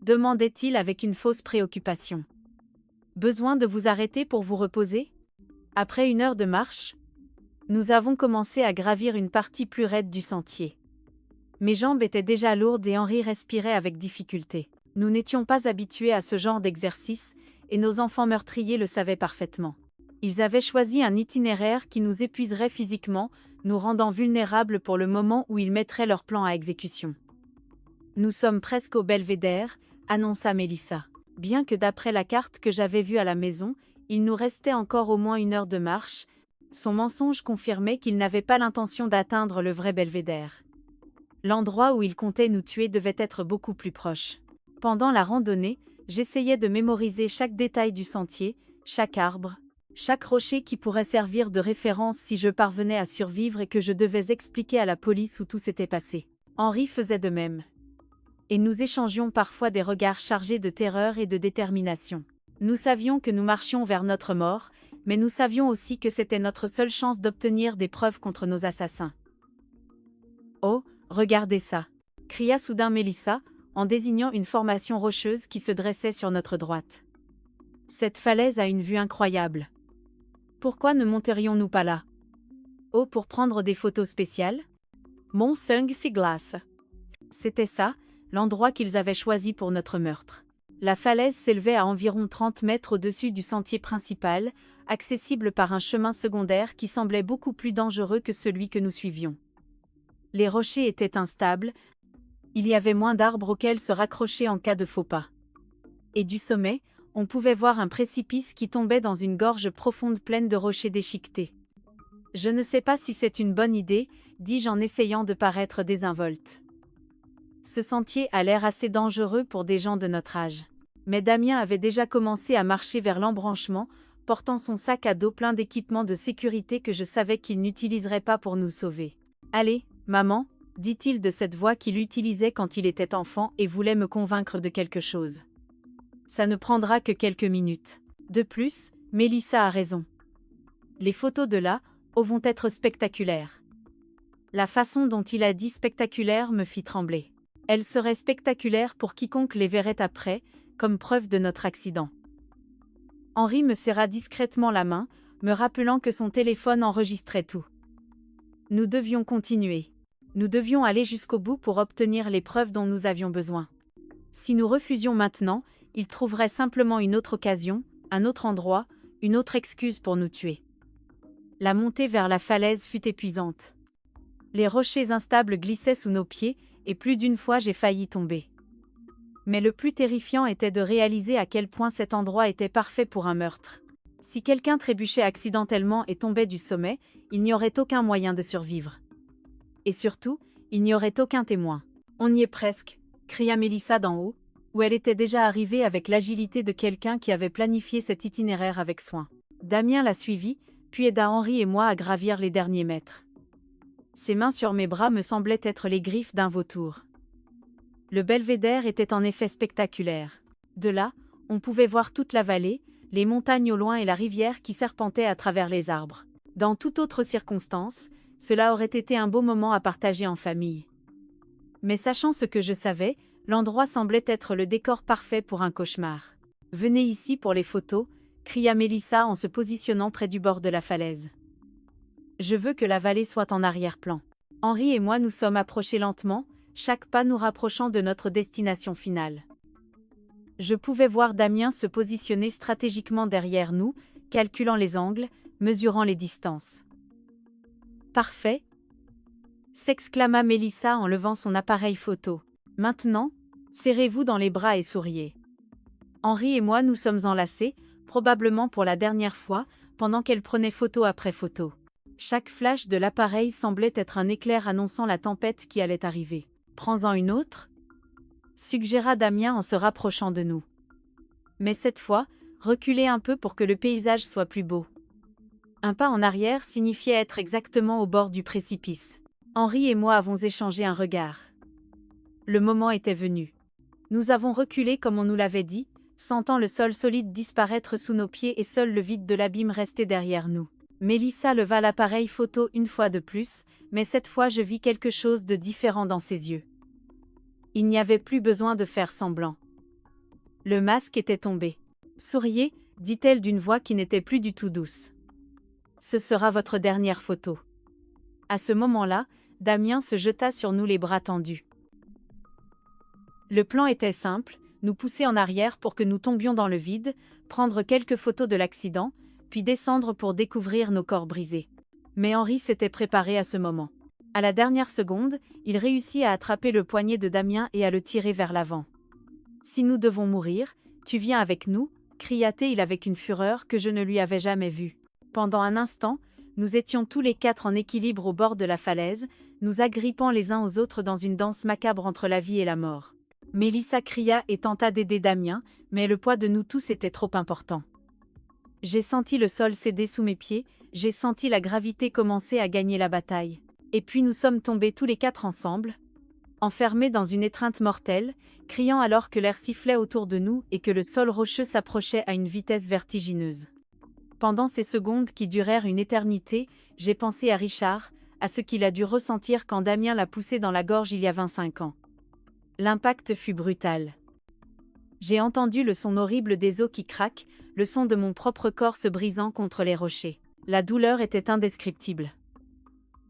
demandait-il avec une fausse préoccupation. « Besoin de vous arrêter pour vous reposer ?» Après 1 heure de marche, nous avons commencé à gravir une partie plus raide du sentier. Mes jambes étaient déjà lourdes et Henri respirait avec difficulté. Nous n'étions pas habitués à ce genre d'exercice, et nos enfants meurtriers le savaient parfaitement. Ils avaient choisi un itinéraire qui nous épuiserait physiquement, nous rendant vulnérables pour le moment où ils mettraient leur plan à exécution. « Nous sommes presque au belvédère », annonça Mélissa. Bien que d'après la carte que j'avais vue à la maison, il nous restait encore au moins 1 heure de marche, son mensonge confirmait qu'il n'avait pas l'intention d'atteindre le vrai belvédère. L'endroit où il comptait nous tuer devait être beaucoup plus proche. Pendant la randonnée, j'essayais de mémoriser chaque détail du sentier, chaque arbre, chaque rocher qui pourrait servir de référence si je parvenais à survivre et que je devais expliquer à la police où tout s'était passé. Henri faisait de même. Et nous échangions parfois des regards chargés de terreur et de détermination. Nous savions que nous marchions vers notre mort, mais nous savions aussi que c'était notre seule chance d'obtenir des preuves contre nos assassins. « Oh, regardez ça !» cria soudain Mélissa, en désignant une formation rocheuse qui se dressait sur notre droite. « Cette falaise a une vue incroyable. Pourquoi ne monterions-nous pas là? Oh, pour prendre des photos spéciales? Mon sang s'y glace. » C'était ça, l'endroit qu'ils avaient choisi pour notre meurtre. La falaise s'élevait à environ 30 mètres au-dessus du sentier principal, accessible par un chemin secondaire qui semblait beaucoup plus dangereux que celui que nous suivions. Les rochers étaient instables, il y avait moins d'arbres auxquels se raccrocher en cas de faux pas. Et du sommet, on pouvait voir un précipice qui tombait dans une gorge profonde pleine de rochers déchiquetés. « Je ne sais pas si c'est une bonne idée, » dis-je en essayant de paraître désinvolte. Ce sentier a l'air assez dangereux pour des gens de notre âge. Mais Damien avait déjà commencé à marcher vers l'embranchement, portant son sac à dos plein d'équipements de sécurité que je savais qu'il n'utiliserait pas pour nous sauver. « Allez, maman », dit-il de cette voix qu'il utilisait quand il était enfant et voulait me convaincre de quelque chose. « Ça ne prendra que quelques minutes. De plus, Mélissa a raison. Les photos de là, vont être spectaculaires. » La façon dont il a dit spectaculaire me fit trembler. Elles seraient spectaculaires pour quiconque les verrait après, comme preuve de notre accident. Henri me serra discrètement la main, me rappelant que son téléphone enregistrait tout. Nous devions continuer. Nous devions aller jusqu'au bout pour obtenir les preuves dont nous avions besoin. Si nous refusions maintenant, il trouverait simplement une autre occasion, un autre endroit, une autre excuse pour nous tuer. La montée vers la falaise fut épuisante. Les rochers instables glissaient sous nos pieds, et plus d'une fois j'ai failli tomber. Mais le plus terrifiant était de réaliser à quel point cet endroit était parfait pour un meurtre. Si quelqu'un trébuchait accidentellement et tombait du sommet, il n'y aurait aucun moyen de survivre. Et surtout, il n'y aurait aucun témoin. « On y est presque !» cria Mélissa d'en haut, où elle était déjà arrivée avec l'agilité de quelqu'un qui avait planifié cet itinéraire avec soin. Damien la suivit, puis aida Henri et moi à gravir les derniers mètres. Ses mains sur mes bras me semblaient être les griffes d'un vautour. Le belvédère était en effet spectaculaire. De là, on pouvait voir toute la vallée, les montagnes au loin et la rivière qui serpentait à travers les arbres. Dans toute autre circonstance, cela aurait été un beau moment à partager en famille. Mais sachant ce que je savais, l'endroit semblait être le décor parfait pour un cauchemar. « Venez ici pour les photos », cria Mélissa en se positionnant près du bord de la falaise. Je veux que la vallée soit en arrière-plan. Henri et moi nous sommes approchés lentement, chaque pas nous rapprochant de notre destination finale. Je pouvais voir Damien se positionner stratégiquement derrière nous, calculant les angles, mesurant les distances. « Parfait !» s'exclama Mélissa en levant son appareil photo. « Maintenant, serrez-vous dans les bras et souriez. Henri et moi nous sommes enlacés, probablement pour la dernière fois, pendant qu'elle prenait photo après photo. Chaque flash de l'appareil semblait être un éclair annonçant la tempête qui allait arriver. « Prends-en une autre ?» suggéra Damien en se rapprochant de nous. Mais cette fois, reculez un peu pour que le paysage soit plus beau. Un pas en arrière signifiait être exactement au bord du précipice. Henri et moi avons échangé un regard. Le moment était venu. Nous avons reculé comme on nous l'avait dit, sentant le sol solide disparaître sous nos pieds et seul le vide de l'abîme restait derrière nous. Mélissa leva l'appareil photo une fois de plus, mais cette fois je vis quelque chose de différent dans ses yeux. Il n'y avait plus besoin de faire semblant. Le masque était tombé. « Souriez », dit-elle d'une voix qui n'était plus du tout douce. « Ce sera votre dernière photo. » À ce moment-là, Damien se jeta sur nous les bras tendus. Le plan était simple, nous pousser en arrière pour que nous tombions dans le vide, prendre quelques photos de l'accident, puis descendre pour découvrir nos corps brisés. Mais Henri s'était préparé à ce moment. À la dernière seconde, il réussit à attraper le poignet de Damien et à le tirer vers l'avant. « Si nous devons mourir, tu viens avec nous » cria-t-il avec une fureur que je ne lui avais jamais vue. Pendant un instant, nous étions tous les quatre en équilibre au bord de la falaise, nous agrippant les uns aux autres dans une danse macabre entre la vie et la mort. Mélissa cria et tenta d'aider Damien, mais le poids de nous tous était trop important. J'ai senti le sol céder sous mes pieds, j'ai senti la gravité commencer à gagner la bataille. Et puis nous sommes tombés tous les quatre ensemble, enfermés dans une étreinte mortelle, criant alors que l'air sifflait autour de nous et que le sol rocheux s'approchait à une vitesse vertigineuse. Pendant ces secondes qui durèrent une éternité, j'ai pensé à Richard, à ce qu'il a dû ressentir quand Damien l'a poussé dans la gorge il y a 25 ans. L'impact fut brutal. J'ai entendu le son horrible des os qui craquent, le son de mon propre corps se brisant contre les rochers. La douleur était indescriptible.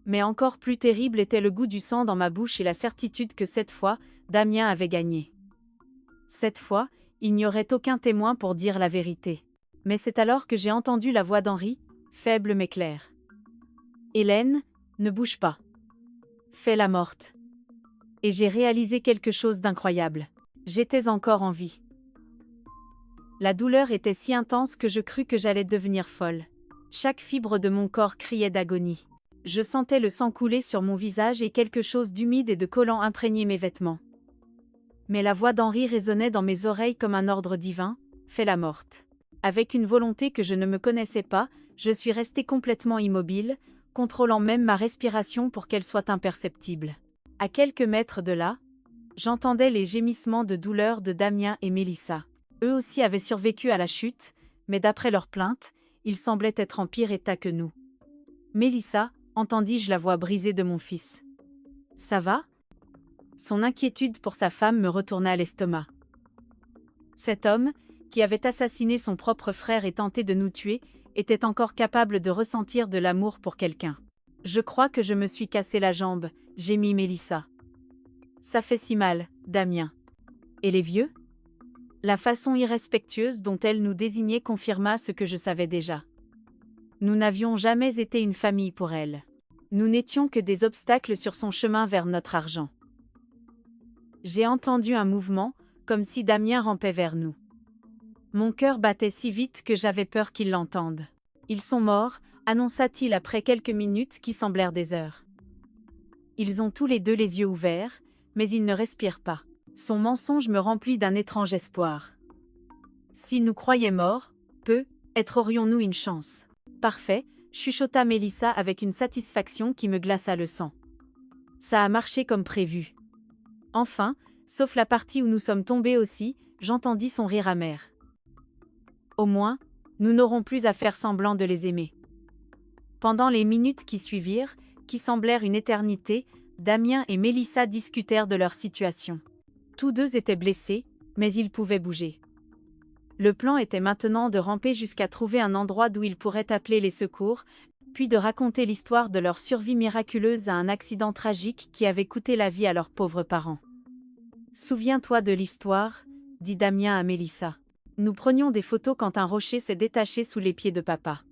Mais encore plus terrible était le goût du sang dans ma bouche et la certitude que cette fois, Damien avait gagné. Cette fois, il n'y aurait aucun témoin pour dire la vérité. Mais c'est alors que j'ai entendu la voix d'Henri, faible mais claire. « Hélène, ne bouge pas. Fais la morte. » Et j'ai réalisé quelque chose d'incroyable. J'étais encore en vie. La douleur était si intense que je crus que j'allais devenir folle. Chaque fibre de mon corps criait d'agonie. Je sentais le sang couler sur mon visage et quelque chose d'humide et de collant imprégner mes vêtements. Mais la voix d'Henri résonnait dans mes oreilles comme un ordre divin, « Fais la morte. » Avec une volonté que je ne me connaissais pas, je suis restée complètement immobile, contrôlant même ma respiration pour qu'elle soit imperceptible. À quelques mètres de là, j'entendais les gémissements de douleur de Damien et Mélissa. Eux aussi avaient survécu à la chute, mais d'après leurs plaintes, ils semblaient être en pire état que nous. Mélissa, entendis-je la voix brisée de mon fils. « Ça va ?» Son inquiétude pour sa femme me retourna à l'estomac. Cet homme, qui avait assassiné son propre frère et tenté de nous tuer, était encore capable de ressentir de l'amour pour quelqu'un. « Je crois que je me suis cassé la jambe », gémit Mélissa. « Ça fait si mal, Damien. » Et les vieux ? La façon irrespectueuse dont elle nous désignait confirma ce que je savais déjà. Nous n'avions jamais été une famille pour elle. Nous n'étions que des obstacles sur son chemin vers notre argent. J'ai entendu un mouvement, comme si Damien rampait vers nous. Mon cœur battait si vite que j'avais peur qu'il l'entende. « Ils sont morts », annonça-t-il après quelques minutes qui semblèrent des heures. Ils ont tous les deux les yeux ouverts, mais ils ne respirent pas. Son mensonge me remplit d'un étrange espoir. S'ils nous croyaient morts, peut-être aurions-nous une chance. Parfait, chuchota Mélissa avec une satisfaction qui me glaça le sang. Ça a marché comme prévu. Enfin, sauf la partie où nous sommes tombés aussi, j'entendis son rire amer. Au moins, nous n'aurons plus à faire semblant de les aimer. Pendant les minutes qui suivirent, qui semblèrent une éternité, Damien et Mélissa discutèrent de leur situation. Tous deux étaient blessés, mais ils pouvaient bouger. Le plan était maintenant de ramper jusqu'à trouver un endroit d'où ils pourraient appeler les secours, puis de raconter l'histoire de leur survie miraculeuse à un accident tragique qui avait coûté la vie à leurs pauvres parents. « Souviens-toi de l'histoire, » dit Damien à Mélissa. Nous prenions des photos quand un rocher s'est détaché sous les pieds de papa.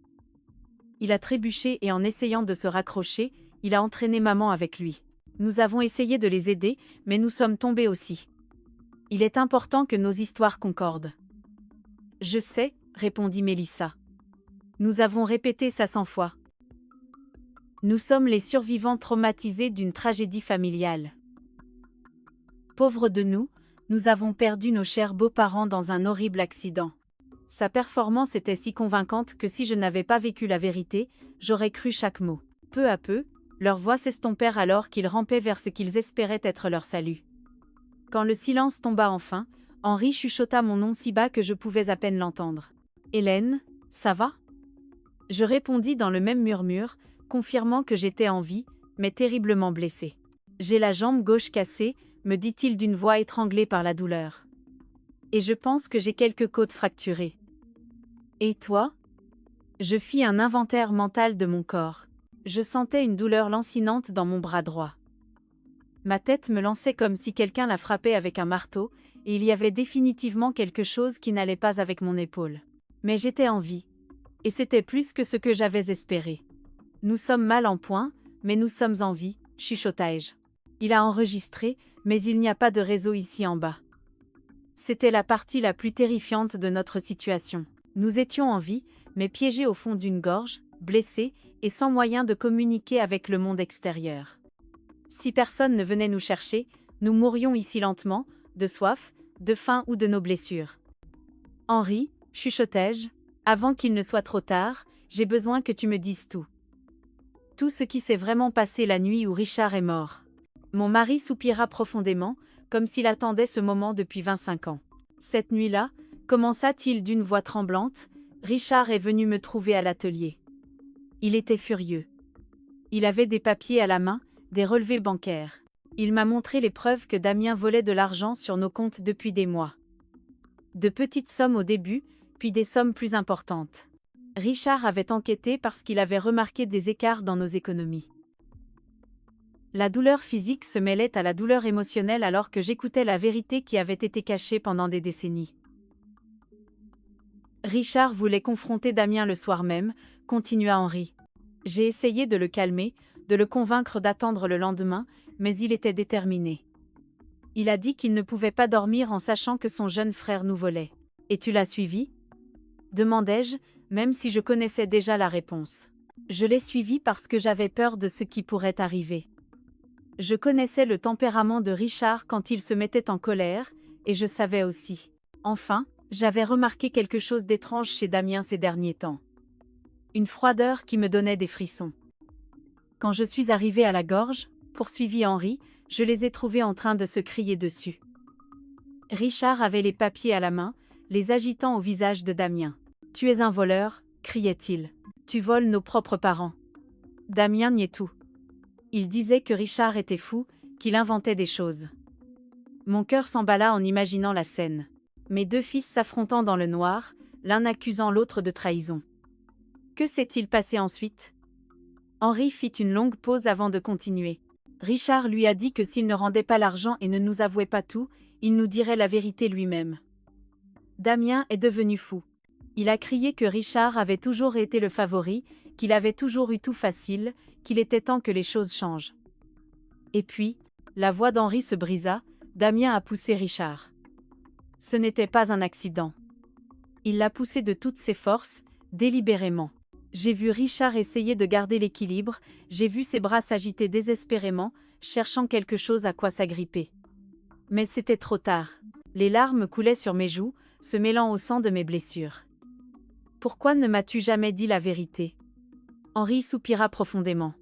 Il a trébuché et en essayant de se raccrocher, il a entraîné maman avec lui. Nous avons essayé de les aider, mais nous sommes tombés aussi. Il est important que nos histoires concordent. Je sais, répondit Mélissa. Nous avons répété ça 100 fois. Nous sommes les survivants traumatisés d'une tragédie familiale. Pauvres de nous, nous avons perdu nos chers beaux-parents dans un horrible accident. Sa performance était si convaincante que si je n'avais pas vécu la vérité, j'aurais cru chaque mot. Peu à peu, leurs voix s'estompèrent alors qu'ils rampaient vers ce qu'ils espéraient être leur salut. Quand le silence tomba enfin, Henri chuchota mon nom si bas que je pouvais à peine l'entendre. « Hélène, ça va ?» Je répondis dans le même murmure, confirmant que j'étais en vie, mais terriblement blessée. « J'ai la jambe gauche cassée », me dit-il d'une voix étranglée par la douleur. « Et je pense que j'ai quelques côtes fracturées. »« Et toi ?» Je fis un inventaire mental de mon corps. Je sentais une douleur lancinante dans mon bras droit. Ma tête me lançait comme si quelqu'un la frappait avec un marteau, et il y avait définitivement quelque chose qui n'allait pas avec mon épaule. Mais j'étais en vie. Et c'était plus que ce que j'avais espéré. « Nous sommes mal en point, mais nous sommes en vie, » chuchotai-je. Il a enregistré, mais il n'y a pas de réseau ici en bas. C'était la partie la plus terrifiante de notre situation. Nous étions en vie, mais piégés au fond d'une gorge, blessés, et sans moyen de communiquer avec le monde extérieur. Si personne ne venait nous chercher, nous mourrions ici lentement, de soif, de faim ou de nos blessures. « Henri, » chuchotai-je, « avant qu'il ne soit trop tard, j'ai besoin que tu me dises tout. Tout ce qui s'est vraiment passé la nuit où Richard est mort. » Mon mari soupira profondément, comme s'il attendait ce moment depuis 25 ans. Cette nuit-là, commença-t-il d'une voix tremblante, Richard est venu me trouver à l'atelier. Il était furieux. Il avait des papiers à la main, des relevés bancaires. Il m'a montré les preuves que Damien volait de l'argent sur nos comptes depuis des mois. De petites sommes au début, puis des sommes plus importantes. Richard avait enquêté parce qu'il avait remarqué des écarts dans nos économies. La douleur physique se mêlait à la douleur émotionnelle alors que j'écoutais la vérité qui avait été cachée pendant des décennies. Richard voulait confronter Damien le soir même, continua Henri. J'ai essayé de le calmer, de le convaincre d'attendre le lendemain, mais il était déterminé. Il a dit qu'il ne pouvait pas dormir en sachant que son jeune frère nous volait. « Et tu l'as suivi ?» demandai-je, même si je connaissais déjà la réponse. Je l'ai suivi parce que j'avais peur de ce qui pourrait arriver. Je connaissais le tempérament de Richard quand il se mettait en colère, et je savais aussi. Enfin, j'avais remarqué quelque chose d'étrange chez Damien ces derniers temps. Une froideur qui me donnait des frissons. Quand je suis arrivée à la gorge, poursuivit Henri, je les ai trouvés en train de se crier dessus. Richard avait les papiers à la main, les agitant au visage de Damien. « Tu es un voleur » criait-il. « Tu voles nos propres parents. » Damien niait tout. Il disait que Richard était fou, qu'il inventait des choses. Mon cœur s'emballa en imaginant la scène. Mes deux fils s'affrontant dans le noir, l'un accusant l'autre de trahison. Que s'est-il passé ensuite ? Henri fit une longue pause avant de continuer. Richard lui a dit que s'il ne rendait pas l'argent et ne nous avouait pas tout, il nous dirait la vérité lui-même. Damien est devenu fou. Il a crié que Richard avait toujours été le favori, qu'il avait toujours eu tout facile, qu'il était temps que les choses changent. Et puis, la voix d'Henri se brisa, Damien a poussé Richard. Ce n'était pas un accident. Il l'a poussé de toutes ses forces, délibérément. J'ai vu Richard essayer de garder l'équilibre, j'ai vu ses bras s'agiter désespérément, cherchant quelque chose à quoi s'agripper. Mais c'était trop tard. Les larmes coulaient sur mes joues, se mêlant au sang de mes blessures. « Pourquoi ne m'as-tu jamais dit la vérité ?» Henri soupira profondément.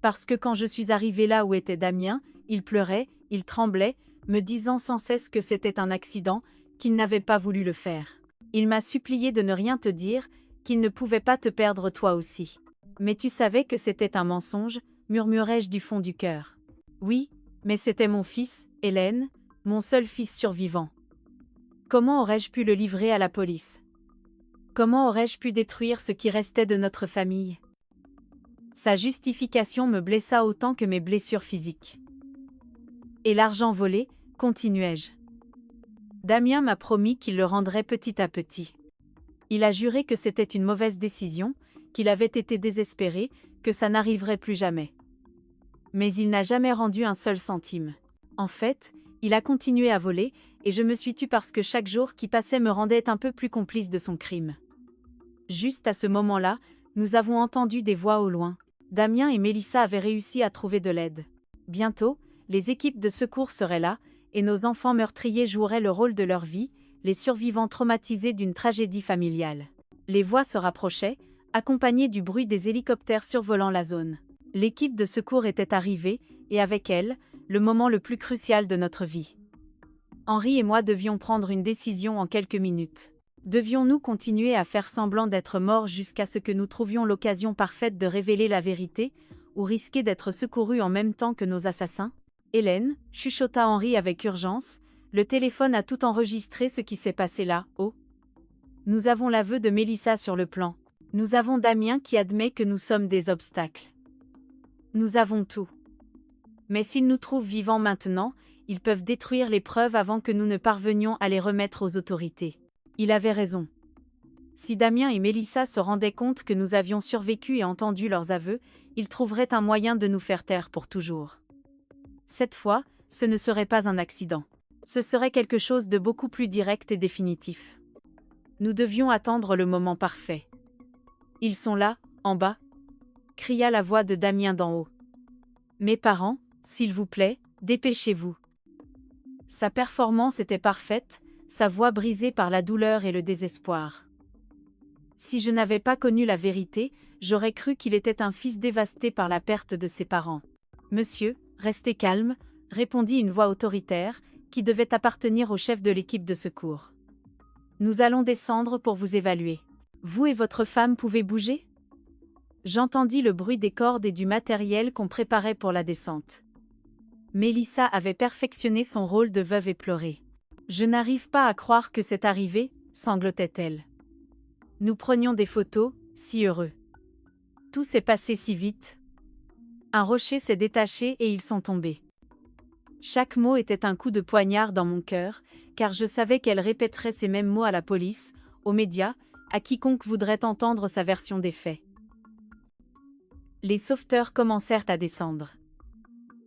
Parce que quand je suis arrivée là où était Damien, il pleurait, il tremblait, me disant sans cesse que c'était un accident, qu'il n'avait pas voulu le faire. Il m'a supplié de ne rien te dire, qu'il ne pouvait pas te perdre toi aussi. Mais tu savais que c'était un mensonge, murmurai-je du fond du cœur. Oui, mais c'était mon fils, Hélène, mon seul fils survivant. Comment aurais-je pu le livrer à la police ? Comment aurais-je pu détruire ce qui restait de notre famille ? Sa justification me blessa autant que mes blessures physiques. Et l'argent volé, continuai-je. Damien m'a promis qu'il le rendrait petit à petit. Il a juré que c'était une mauvaise décision, qu'il avait été désespéré, que ça n'arriverait plus jamais. Mais il n'a jamais rendu un seul centime. En fait, il a continué à voler, et je me suis tue parce que chaque jour qui passait me rendait un peu plus complice de son crime. Juste à ce moment-là, nous avons entendu des voix au loin. Damien et Mélissa avaient réussi à trouver de l'aide. Bientôt, les équipes de secours seraient là, et nos enfants meurtriers joueraient le rôle de leur vie, les survivants traumatisés d'une tragédie familiale. Les voix se rapprochaient, accompagnées du bruit des hélicoptères survolant la zone. L'équipe de secours était arrivée, et avec elle, le moment le plus crucial de notre vie. Henri et moi devions prendre une décision en quelques minutes. Devions-nous continuer à faire semblant d'être morts jusqu'à ce que nous trouvions l'occasion parfaite de révéler la vérité, ou risquer d'être secourus en même temps que nos assassins? Hélène, chuchota Henri avec urgence, le téléphone a tout enregistré ce qui s'est passé là, oh. Nous avons l'aveu de Mélissa sur le plan. Nous avons Damien qui admet que nous sommes des obstacles. Nous avons tout. Mais s'ils nous trouvent vivants maintenant, ils peuvent détruire les preuves avant que nous ne parvenions à les remettre aux autorités. Il avait raison. Si Damien et Mélissa se rendaient compte que nous avions survécu et entendu leurs aveux, ils trouveraient un moyen de nous faire taire pour toujours. Cette fois, ce ne serait pas un accident. Ce serait quelque chose de beaucoup plus direct et définitif. Nous devions attendre le moment parfait. Ils sont là, en bas, cria la voix de Damien d'en haut. Mes parents, s'il vous plaît, dépêchez-vous. Sa performance était parfaite, sa voix brisée par la douleur et le désespoir. Si je n'avais pas connu la vérité, j'aurais cru qu'il était un fils dévasté par la perte de ses parents. Monsieur, restez calme, répondit une voix autoritaire, qui devait appartenir au chef de l'équipe de secours. Nous allons descendre pour vous évaluer. Vous et votre femme pouvez bouger? J'entendis le bruit des cordes et du matériel qu'on préparait pour la descente. Mélissa avait perfectionné son rôle de veuve éplorée. Je n'arrive pas à croire que c'est arrivé, sanglotait-elle. Nous prenions des photos, si heureux. Tout s'est passé si vite. Un rocher s'est détaché et ils sont tombés. Chaque mot était un coup de poignard dans mon cœur, car je savais qu'elle répéterait ces mêmes mots à la police, aux médias, à quiconque voudrait entendre sa version des faits. Les sauveteurs commencèrent à descendre.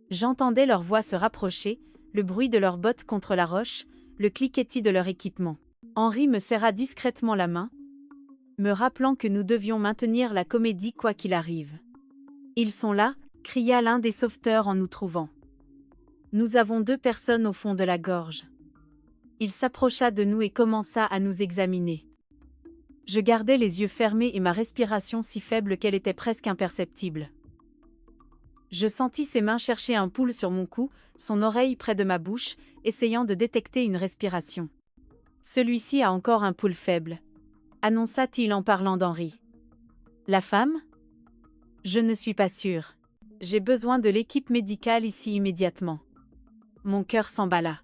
J'entendais leurs voix se rapprocher, le bruit de leurs bottes contre la roche, le cliquetis de leur équipement. Henri me serra discrètement la main, me rappelant que nous devions maintenir la comédie quoi qu'il arrive. « Ils sont là !» cria l'un des sauveteurs en nous trouvant. Nous avons 2 personnes au fond de la gorge. Il s'approcha de nous et commença à nous examiner. Je gardais les yeux fermés et ma respiration si faible qu'elle était presque imperceptible. Je sentis ses mains chercher un pouls sur mon cou, son oreille près de ma bouche, essayant de détecter une respiration. Celui-ci a encore un pouls faible, annonça-t-il en parlant d'Henri. La femme? Je ne suis pas sûre. J'ai besoin de l'équipe médicale ici immédiatement. Mon cœur s'emballa.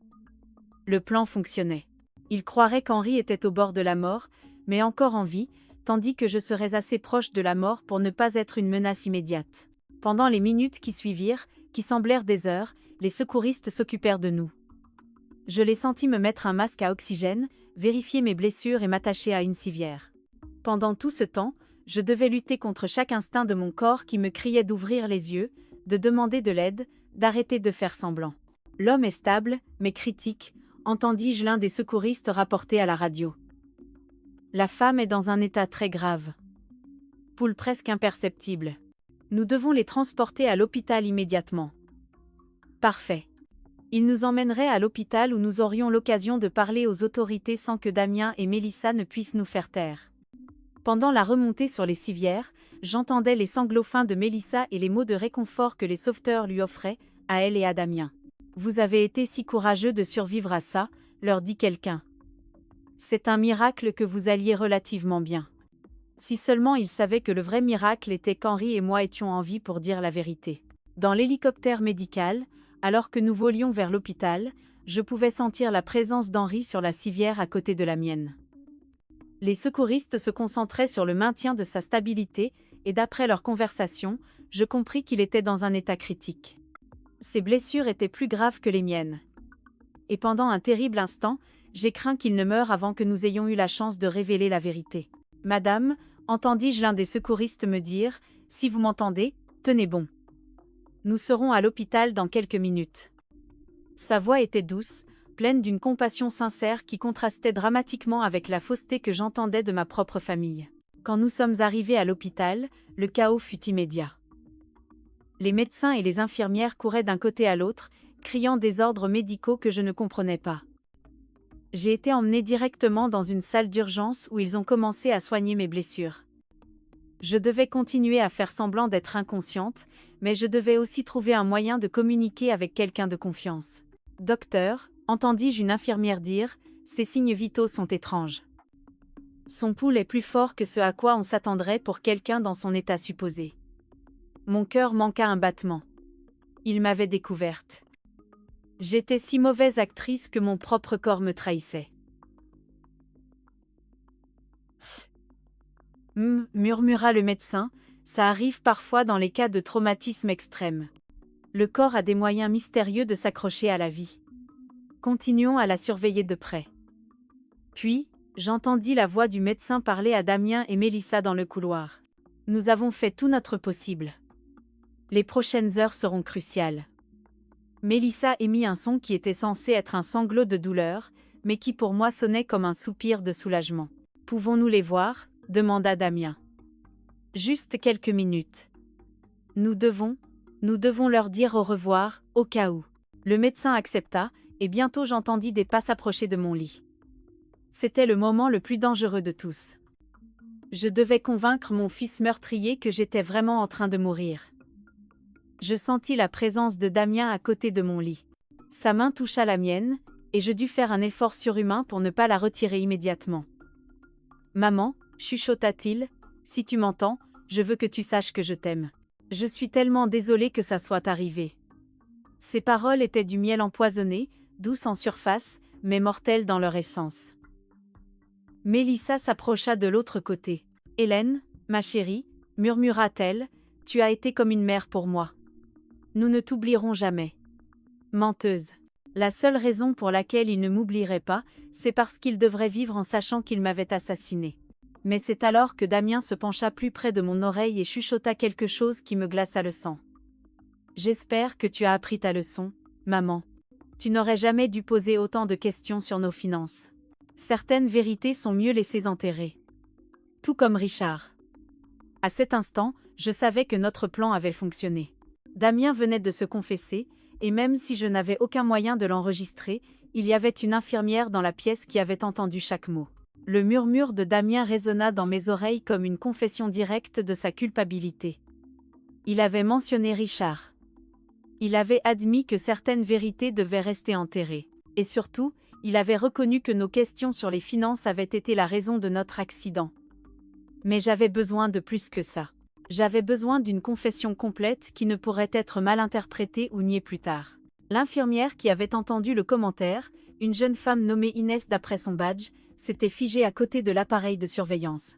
Le plan fonctionnait. Il croirait qu'Henri était au bord de la mort, mais encore en vie, tandis que je serais assez proche de la mort pour ne pas être une menace immédiate. Pendant les minutes qui suivirent, qui semblèrent des heures, les secouristes s'occupèrent de nous. Je les sentis me mettre un masque à oxygène, vérifier mes blessures et m'attacher à une civière. Pendant tout ce temps, je devais lutter contre chaque instinct de mon corps qui me criait d'ouvrir les yeux, de demander de l'aide, d'arrêter de faire semblant. L'homme est stable, mais critique, entendis-je l'un des secouristes rapporter à la radio. La femme est dans un état très grave. Pouls presque imperceptible. Nous devons les transporter à l'hôpital immédiatement. Parfait. Ils nous emmèneraient à l'hôpital où nous aurions l'occasion de parler aux autorités sans que Damien et Mélissa ne puissent nous faire taire. Pendant la remontée sur les civières, j'entendais les sanglots fins de Mélissa et les mots de réconfort que les sauveteurs lui offraient, à elle et à Damien. « Vous avez été si courageux de survivre à ça », leur dit quelqu'un. « C'est un miracle que vous alliez relativement bien. » Si seulement ils savaient que le vrai miracle était qu'Henri et moi étions en vie pour dire la vérité. Dans l'hélicoptère médical, alors que nous volions vers l'hôpital, je pouvais sentir la présence d'Henri sur la civière à côté de la mienne. Les secouristes se concentraient sur le maintien de sa stabilité, et d'après leur conversation, je compris qu'il était dans un état critique. Ses blessures étaient plus graves que les miennes. Et pendant un terrible instant, j'ai craint qu'il ne meure avant que nous ayons eu la chance de révéler la vérité. « Madame », entendis-je l'un des secouristes me dire, « si vous m'entendez, tenez bon. Nous serons à l'hôpital dans quelques minutes. » Sa voix était douce, pleine d'une compassion sincère qui contrastait dramatiquement avec la fausseté que j'entendais de ma propre famille. Quand nous sommes arrivés à l'hôpital, le chaos fut immédiat. Les médecins et les infirmières couraient d'un côté à l'autre, criant des ordres médicaux que je ne comprenais pas. J'ai été emmenée directement dans une salle d'urgence où ils ont commencé à soigner mes blessures. Je devais continuer à faire semblant d'être inconsciente, mais je devais aussi trouver un moyen de communiquer avec quelqu'un de confiance. « Docteur », entendis-je une infirmière dire, « ces signes vitaux sont étranges. Son pouls est plus fort que ce à quoi on s'attendrait pour quelqu'un dans son état supposé. » Mon cœur manqua un battement. Il m'avait découverte. J'étais si mauvaise actrice que mon propre corps me trahissait. Murmura le médecin, ça arrive parfois dans les cas de traumatisme extrême. Le corps a des moyens mystérieux de s'accrocher à la vie. Continuons à la surveiller de près. Puis, j'entendis la voix du médecin parler à Damien et Mélissa dans le couloir. Nous avons fait tout notre possible. Les prochaines heures seront cruciales. Mélissa émit un son qui était censé être un sanglot de douleur, mais qui pour moi sonnait comme un soupir de soulagement. « Pouvons-nous les voir ?» demanda Damien. « Juste quelques minutes. Nous devons leur dire au revoir, au cas où. » Le médecin accepta, et bientôt j'entendis des pas s'approcher de mon lit. C'était le moment le plus dangereux de tous. Je devais convaincre mon fils meurtrier que j'étais vraiment en train de mourir. Je sentis la présence de Damien à côté de mon lit. Sa main toucha la mienne, et je dus faire un effort surhumain pour ne pas la retirer immédiatement. « Maman » chuchota-t-il, « si tu m'entends, je veux que tu saches que je t'aime. Je suis tellement désolée que ça soit arrivé. » Ces paroles étaient du miel empoisonné, douces en surface, mais mortelles dans leur essence. Mélissa s'approcha de l'autre côté. « Hélène, ma chérie, » murmura-t-elle, « tu as été comme une mère pour moi. Nous ne t'oublierons jamais. » Menteuse. La seule raison pour laquelle il ne m'oublierait pas, c'est parce qu'il devrait vivre en sachant qu'il m'avait assassinée. Mais c'est alors que Damien se pencha plus près de mon oreille et chuchota quelque chose qui me glaça le sang. « J'espère que tu as appris ta leçon, maman. Tu n'aurais jamais dû poser autant de questions sur nos finances. Certaines vérités sont mieux laissées enterrer. Tout comme Richard. » À cet instant, je savais que notre plan avait fonctionné. Damien venait de se confesser, et même si je n'avais aucun moyen de l'enregistrer, il y avait une infirmière dans la pièce qui avait entendu chaque mot. Le murmure de Damien résonna dans mes oreilles comme une confession directe de sa culpabilité. Il avait mentionné Richard. Il avait admis que certaines vérités devaient rester enterrées. Et surtout, il avait reconnu que nos questions sur les finances avaient été la raison de notre accident. Mais j'avais besoin de plus que ça. J'avais besoin d'une confession complète qui ne pourrait être mal interprétée ou niée plus tard. L'infirmière qui avait entendu le commentaire, une jeune femme nommée Inès d'après son badge, s'était figée à côté de l'appareil de surveillance.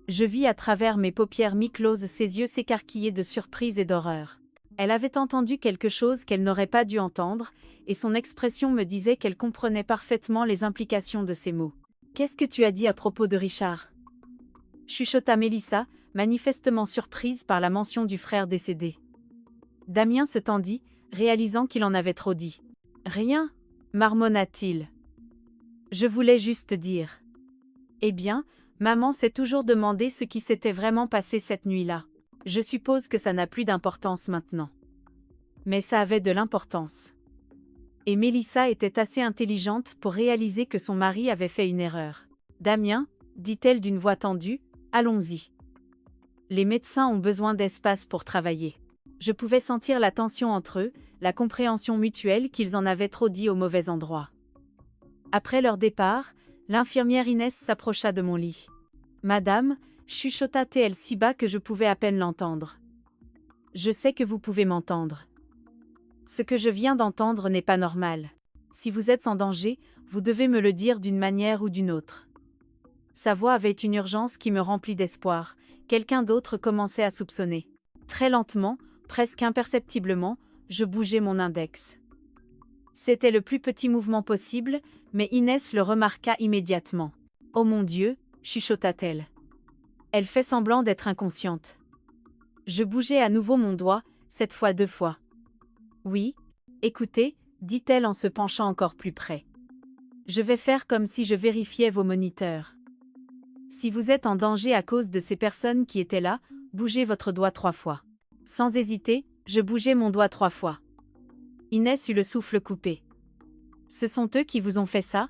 Je vis à travers mes paupières mi-closes ses yeux s'écarquillaient de surprise et d'horreur. Elle avait entendu quelque chose qu'elle n'aurait pas dû entendre, et son expression me disait qu'elle comprenait parfaitement les implications de ces mots. « Qu'est-ce que tu as dit à propos de Richard ?» chuchota Mélissa, manifestement surprise par la mention du frère décédé. Damien se tendit, réalisant qu'il en avait trop dit. « Rien, » marmonna-t-il. « Je voulais juste dire. » Eh bien, maman s'est toujours demandé ce qui s'était vraiment passé cette nuit-là. Je suppose que ça n'a plus d'importance maintenant. Mais ça avait de l'importance. Et Mélissa était assez intelligente pour réaliser que son mari avait fait une erreur. « Damien, » dit-elle d'une voix tendue, « allons-y. Les médecins ont besoin d'espace pour travailler. » Je pouvais sentir la tension entre eux, la compréhension mutuelle qu'ils en avaient trop dit au mauvais endroit. Après leur départ, l'infirmière Inès s'approcha de mon lit. « Madame » chuchota-t-elle si bas que je pouvais à peine l'entendre. « Je sais que vous pouvez m'entendre. Ce que je viens d'entendre n'est pas normal. Si vous êtes en danger, vous devez me le dire d'une manière ou d'une autre. » Sa voix avait une urgence qui me remplit d'espoir. Quelqu'un d'autre commençait à soupçonner. Très lentement, presque imperceptiblement, je bougeais mon index. C'était le plus petit mouvement possible, mais Inès le remarqua immédiatement. « Oh mon Dieu !» chuchota-t-elle. Elle fait semblant d'être inconsciente. Je bougeai à nouveau mon doigt, cette fois 2 fois. « Oui, écoutez, » dit-elle en se penchant encore plus près. Je vais faire comme si je vérifiais vos moniteurs. Si vous êtes en danger à cause de ces personnes qui étaient là, bougez votre doigt 3 fois. Sans hésiter, je bougeai mon doigt 3 fois. Inès eut le souffle coupé. Ce sont eux qui vous ont fait ça?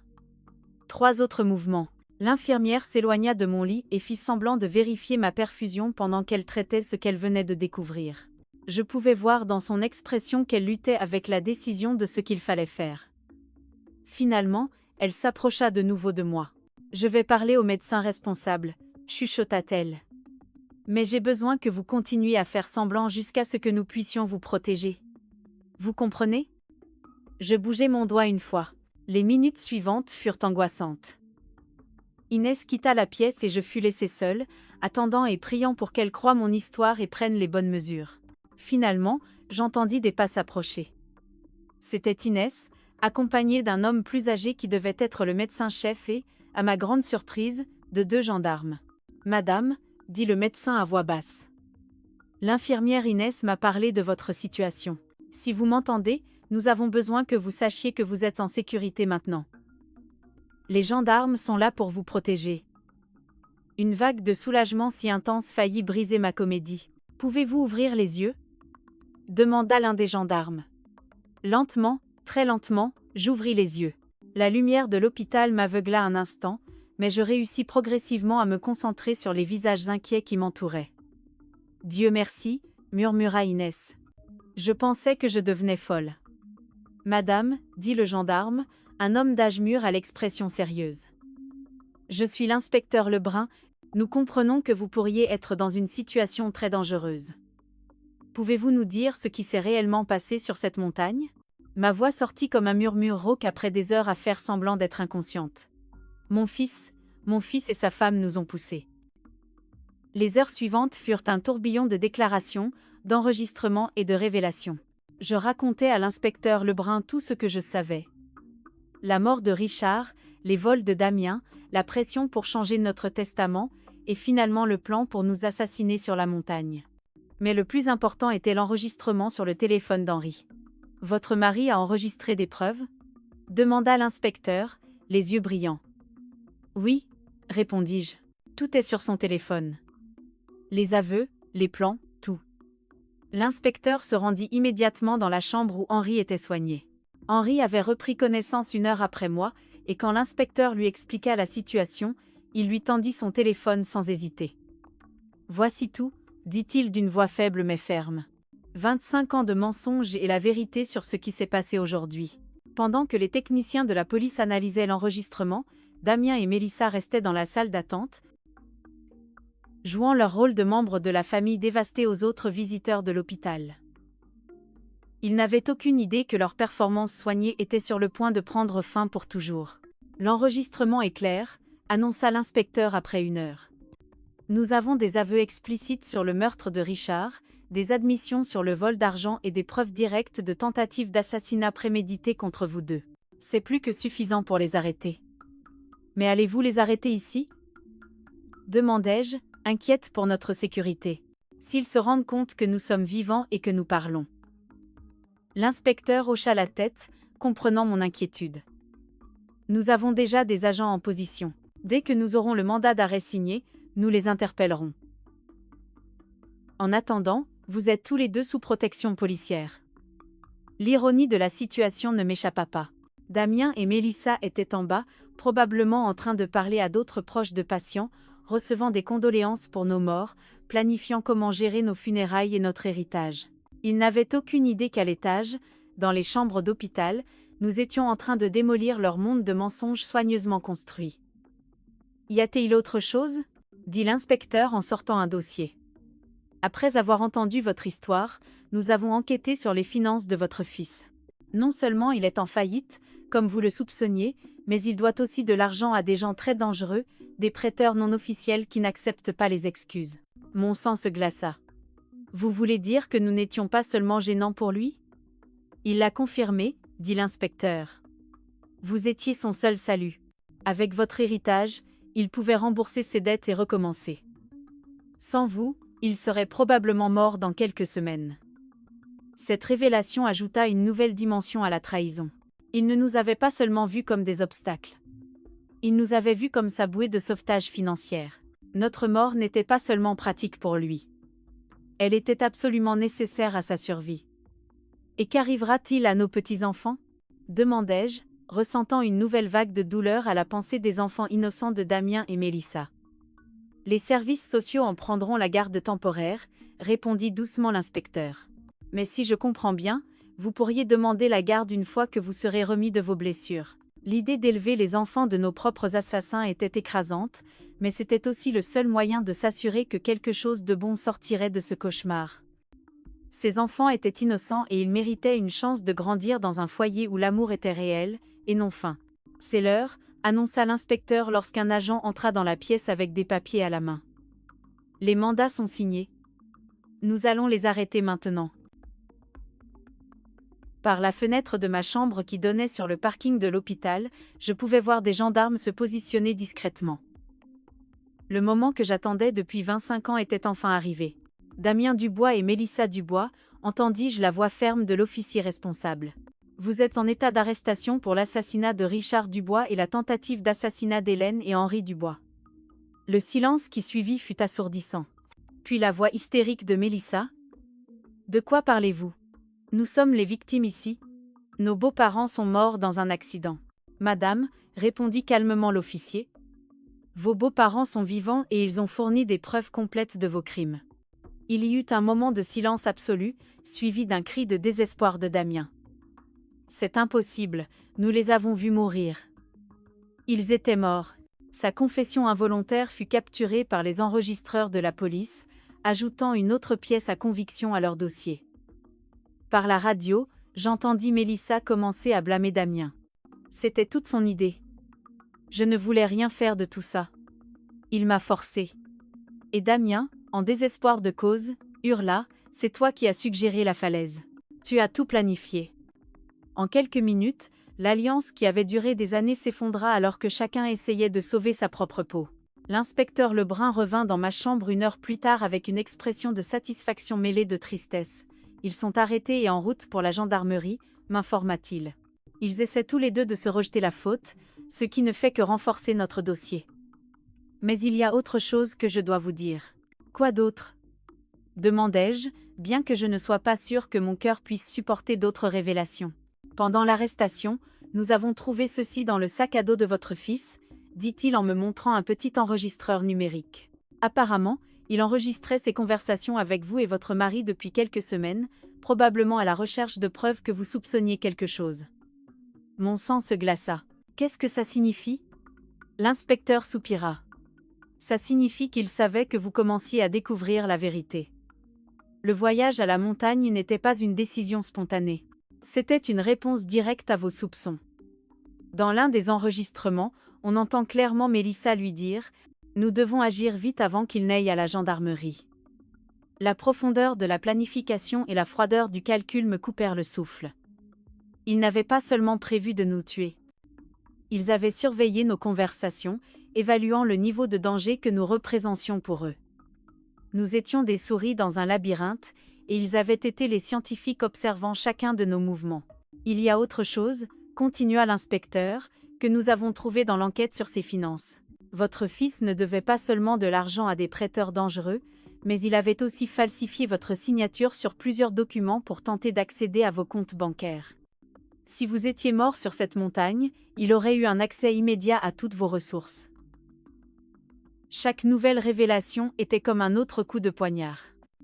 3 autres mouvements. L'infirmière s'éloigna de mon lit et fit semblant de vérifier ma perfusion pendant qu'elle traitait ce qu'elle venait de découvrir. Je pouvais voir dans son expression qu'elle luttait avec la décision de ce qu'il fallait faire. Finalement, elle s'approcha de nouveau de moi. Je vais parler au médecin responsable, chuchota-t-elle. Mais j'ai besoin que vous continuiez à faire semblant jusqu'à ce que nous puissions vous protéger. Vous comprenez? Je bougeai mon doigt une fois. Les minutes suivantes furent angoissantes. Inès quitta la pièce et je fus laissé seul, attendant et priant pour qu'elle croie mon histoire et prenne les bonnes mesures. Finalement, j'entendis des pas s'approcher. C'était Inès, accompagnée d'un homme plus âgé qui devait être le médecin-chef et, à ma grande surprise, de 2 gendarmes. « Madame », dit le médecin à voix basse. « L'infirmière Inès m'a parlé de votre situation. Si vous m'entendez, nous avons besoin que vous sachiez que vous êtes en sécurité maintenant. Les gendarmes sont là pour vous protéger. » Une vague de soulagement si intense faillit briser ma comédie. « Pouvez-vous ouvrir les yeux ?» demanda l'un des gendarmes. Lentement, très lentement, j'ouvris les yeux. La lumière de l'hôpital m'aveugla un instant, mais je réussis progressivement à me concentrer sur les visages inquiets qui m'entouraient. « Dieu merci », murmura Inès. Je pensais que je devenais folle. « Madame », dit le gendarme, un homme d'âge mûr à l'expression sérieuse. « Je suis l'inspecteur Lebrun, nous comprenons que vous pourriez être dans une situation très dangereuse. Pouvez-vous nous dire ce qui s'est réellement passé sur cette montagne ?» Ma voix sortit comme un murmure rauque après des heures à faire semblant d'être inconsciente. Mon fils et sa femme nous ont poussés. Les heures suivantes furent un tourbillon de déclarations, d'enregistrements et de révélations. Je racontais à l'inspecteur Lebrun tout ce que je savais. La mort de Richard, les vols de Damien, la pression pour changer notre testament, et finalement le plan pour nous assassiner sur la montagne. Mais le plus important était l'enregistrement sur le téléphone d'Henri. « Votre mari a enregistré des preuves ?» demanda l'inspecteur, les yeux brillants. « Oui, » répondis-je. « Tout est sur son téléphone. Les aveux, les plans, tout. » L'inspecteur se rendit immédiatement dans la chambre où Henri était soigné. Henri avait repris connaissance 1 heure après moi, et quand l'inspecteur lui expliqua la situation, il lui tendit son téléphone sans hésiter. « Voici tout, » dit-il d'une voix faible mais ferme. 25 ans de mensonges et la vérité sur ce qui s'est passé aujourd'hui. Pendant que les techniciens de la police analysaient l'enregistrement, Damien et Mélissa restaient dans la salle d'attente, jouant leur rôle de membres de la famille dévastée aux autres visiteurs de l'hôpital. Ils n'avaient aucune idée que leur performance soignée était sur le point de prendre fin pour toujours. « L'enregistrement est clair », annonça l'inspecteur après 1 heure. « Nous avons des aveux explicites sur le meurtre de Richard, des admissions sur le vol d'argent et des preuves directes de tentative d'assassinat prémédité contre vous deux. C'est plus que suffisant pour les arrêter. » « Mais allez-vous les arrêter ici ?» demandai-je, inquiète pour notre sécurité. « S'ils se rendent compte que nous sommes vivants et que nous parlons. » L'inspecteur hocha la tête, comprenant mon inquiétude. « Nous avons déjà des agents en position. Dès que nous aurons le mandat d'arrêt signé, nous les interpellerons. En attendant, vous êtes tous les 2 sous protection policière. » L'ironie de la situation ne m'échappa pas. Damien et Mélissa étaient en bas, probablement en train de parler à d'autres proches de patients, recevant des condoléances pour nos morts, planifiant comment gérer nos funérailles et notre héritage. Ils n'avaient aucune idée qu'à l'étage, dans les chambres d'hôpital, nous étions en train de démolir leur monde de mensonges soigneusement construit. « Y a-t-il autre chose ?» dit l'inspecteur en sortant un dossier. « Après avoir entendu votre histoire, nous avons enquêté sur les finances de votre fils. Non seulement il est en faillite, comme vous le soupçonniez, mais il doit aussi de l'argent à des gens très dangereux, des prêteurs non officiels qui n'acceptent pas les excuses. » Mon sang se glaça. « Vous voulez dire que nous n'étions pas seulement gênants pour lui ? » Il l'a confirmé, dit l'inspecteur. « Vous étiez son seul salut. Avec votre héritage, il pouvait rembourser ses dettes et recommencer. Sans vous, il serait probablement mort dans quelques semaines. Cette révélation ajouta une nouvelle dimension à la trahison. Il ne nous avait pas seulement vus comme des obstacles. Il nous avait vus comme sa bouée de sauvetage financière. Notre mort n'était pas seulement pratique pour lui. Elle était absolument nécessaire à sa survie. Et qu'arrivera-t-il à nos petits-enfants? Demandai-je, ressentant une nouvelle vague de douleur à la pensée des enfants innocents de Damien et Mélissa. Les services sociaux en prendront la garde temporaire, répondit doucement l'inspecteur. Mais si je comprends bien, vous pourriez demander la garde une fois que vous serez remis de vos blessures. L'idée d'élever les enfants de nos propres assassins était écrasante, mais c'était aussi le seul moyen de s'assurer que quelque chose de bon sortirait de ce cauchemar. Ces enfants étaient innocents et ils méritaient une chance de grandir dans un foyer où l'amour était réel, et non feint. C'est l'heure, annonça l'inspecteur lorsqu'un agent entra dans la pièce avec des papiers à la main. Les mandats sont signés. Nous allons les arrêter maintenant. Par la fenêtre de ma chambre qui donnait sur le parking de l'hôpital, je pouvais voir des gendarmes se positionner discrètement. Le moment que j'attendais depuis 25 ans était enfin arrivé. Damien Dubois et Mélissa Dubois, entendis-je la voix ferme de l'officier responsable. Vous êtes en état d'arrestation pour l'assassinat de Richard Dubois et la tentative d'assassinat d'Hélène et Henri Dubois. Le silence qui suivit fut assourdissant. Puis la voix hystérique de Mélissa. De quoi parlez-vous? Nous sommes les victimes ici. Nos beaux-parents sont morts dans un accident. Madame, répondit calmement l'officier. Vos beaux-parents sont vivants et ils ont fourni des preuves complètes de vos crimes. Il y eut un moment de silence absolu, suivi d'un cri de désespoir de Damien. C'est impossible, nous les avons vus mourir. Ils étaient morts. Sa confession involontaire fut capturée par les enregistreurs de la police, ajoutant une autre pièce à conviction à leur dossier. Par la radio, j'entendis Mélissa commencer à blâmer Damien. C'était toute son idée. Je ne voulais rien faire de tout ça. Il m'a forcé. Et Damien, en désespoir de cause, hurla, « C'est toi qui as suggéré la falaise. Tu as tout planifié. » En quelques minutes, l'alliance qui avait duré des années s'effondra alors que chacun essayait de sauver sa propre peau. L'inspecteur Lebrun revint dans ma chambre une heure plus tard avec une expression de satisfaction mêlée de tristesse. « Ils sont arrêtés et en route pour la gendarmerie », m'informa-t-il. Ils essaient tous les deux de se rejeter la faute, ce qui ne fait que renforcer notre dossier. Mais il y a autre chose que je dois vous dire. Quoi d'autre? Demandai-je, bien que je ne sois pas sûr que mon cœur puisse supporter d'autres révélations. Pendant l'arrestation, nous avons trouvé ceci dans le sac à dos de votre fils, dit-il en me montrant un petit enregistreur numérique. Apparemment, il enregistrait ses conversations avec vous et votre mari depuis quelques semaines, probablement à la recherche de preuves que vous soupçonniez quelque chose. Mon sang se glaça. Qu'est-ce que ça signifie? L'inspecteur soupira. Ça signifie qu'il savait que vous commenciez à découvrir la vérité. Le voyage à la montagne n'était pas une décision spontanée. C'était une réponse directe à vos soupçons. Dans l'un des enregistrements, on entend clairement Mélissa lui dire « Nous devons agir vite avant qu'il n'aille à la gendarmerie. » La profondeur de la planification et la froideur du calcul me coupèrent le souffle. Ils n'avaient pas seulement prévu de nous tuer. Ils avaient surveillé nos conversations, évaluant le niveau de danger que nous représentions pour eux. Nous étions des souris dans un labyrinthe, et ils avaient été les scientifiques observant chacun de nos mouvements. Il y a autre chose, continua l'inspecteur, que nous avons trouvé dans l'enquête sur ses finances. Votre fils ne devait pas seulement de l'argent à des prêteurs dangereux, mais il avait aussi falsifié votre signature sur plusieurs documents pour tenter d'accéder à vos comptes bancaires. Si vous étiez mort sur cette montagne, il aurait eu un accès immédiat à toutes vos ressources. Chaque nouvelle révélation était comme un autre coup de poignard.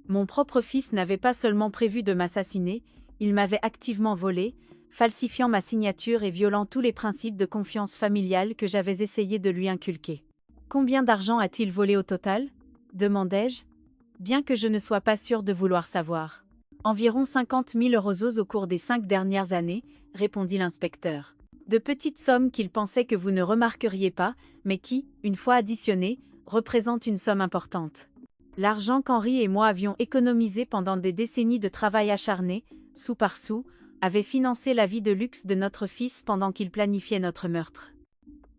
Mon propre fils n'avait pas seulement prévu de m'assassiner, il m'avait activement volé, falsifiant ma signature et violant tous les principes de confiance familiale que j'avais essayé de lui inculquer. Combien d'argent a-t-il volé au total? Demandai-je, bien que je ne sois pas sûr de vouloir savoir. Environ 50 000 € au cours des 5 dernières années, répondit l'inspecteur. De petites sommes qu'il pensait que vous ne remarqueriez pas, mais qui, une fois additionnées, représentent une somme importante. L'argent qu'Henri et moi avions économisé pendant des décennies de travail acharné, sou par sou, avait financé la vie de luxe de notre fils pendant qu'il planifiait notre meurtre.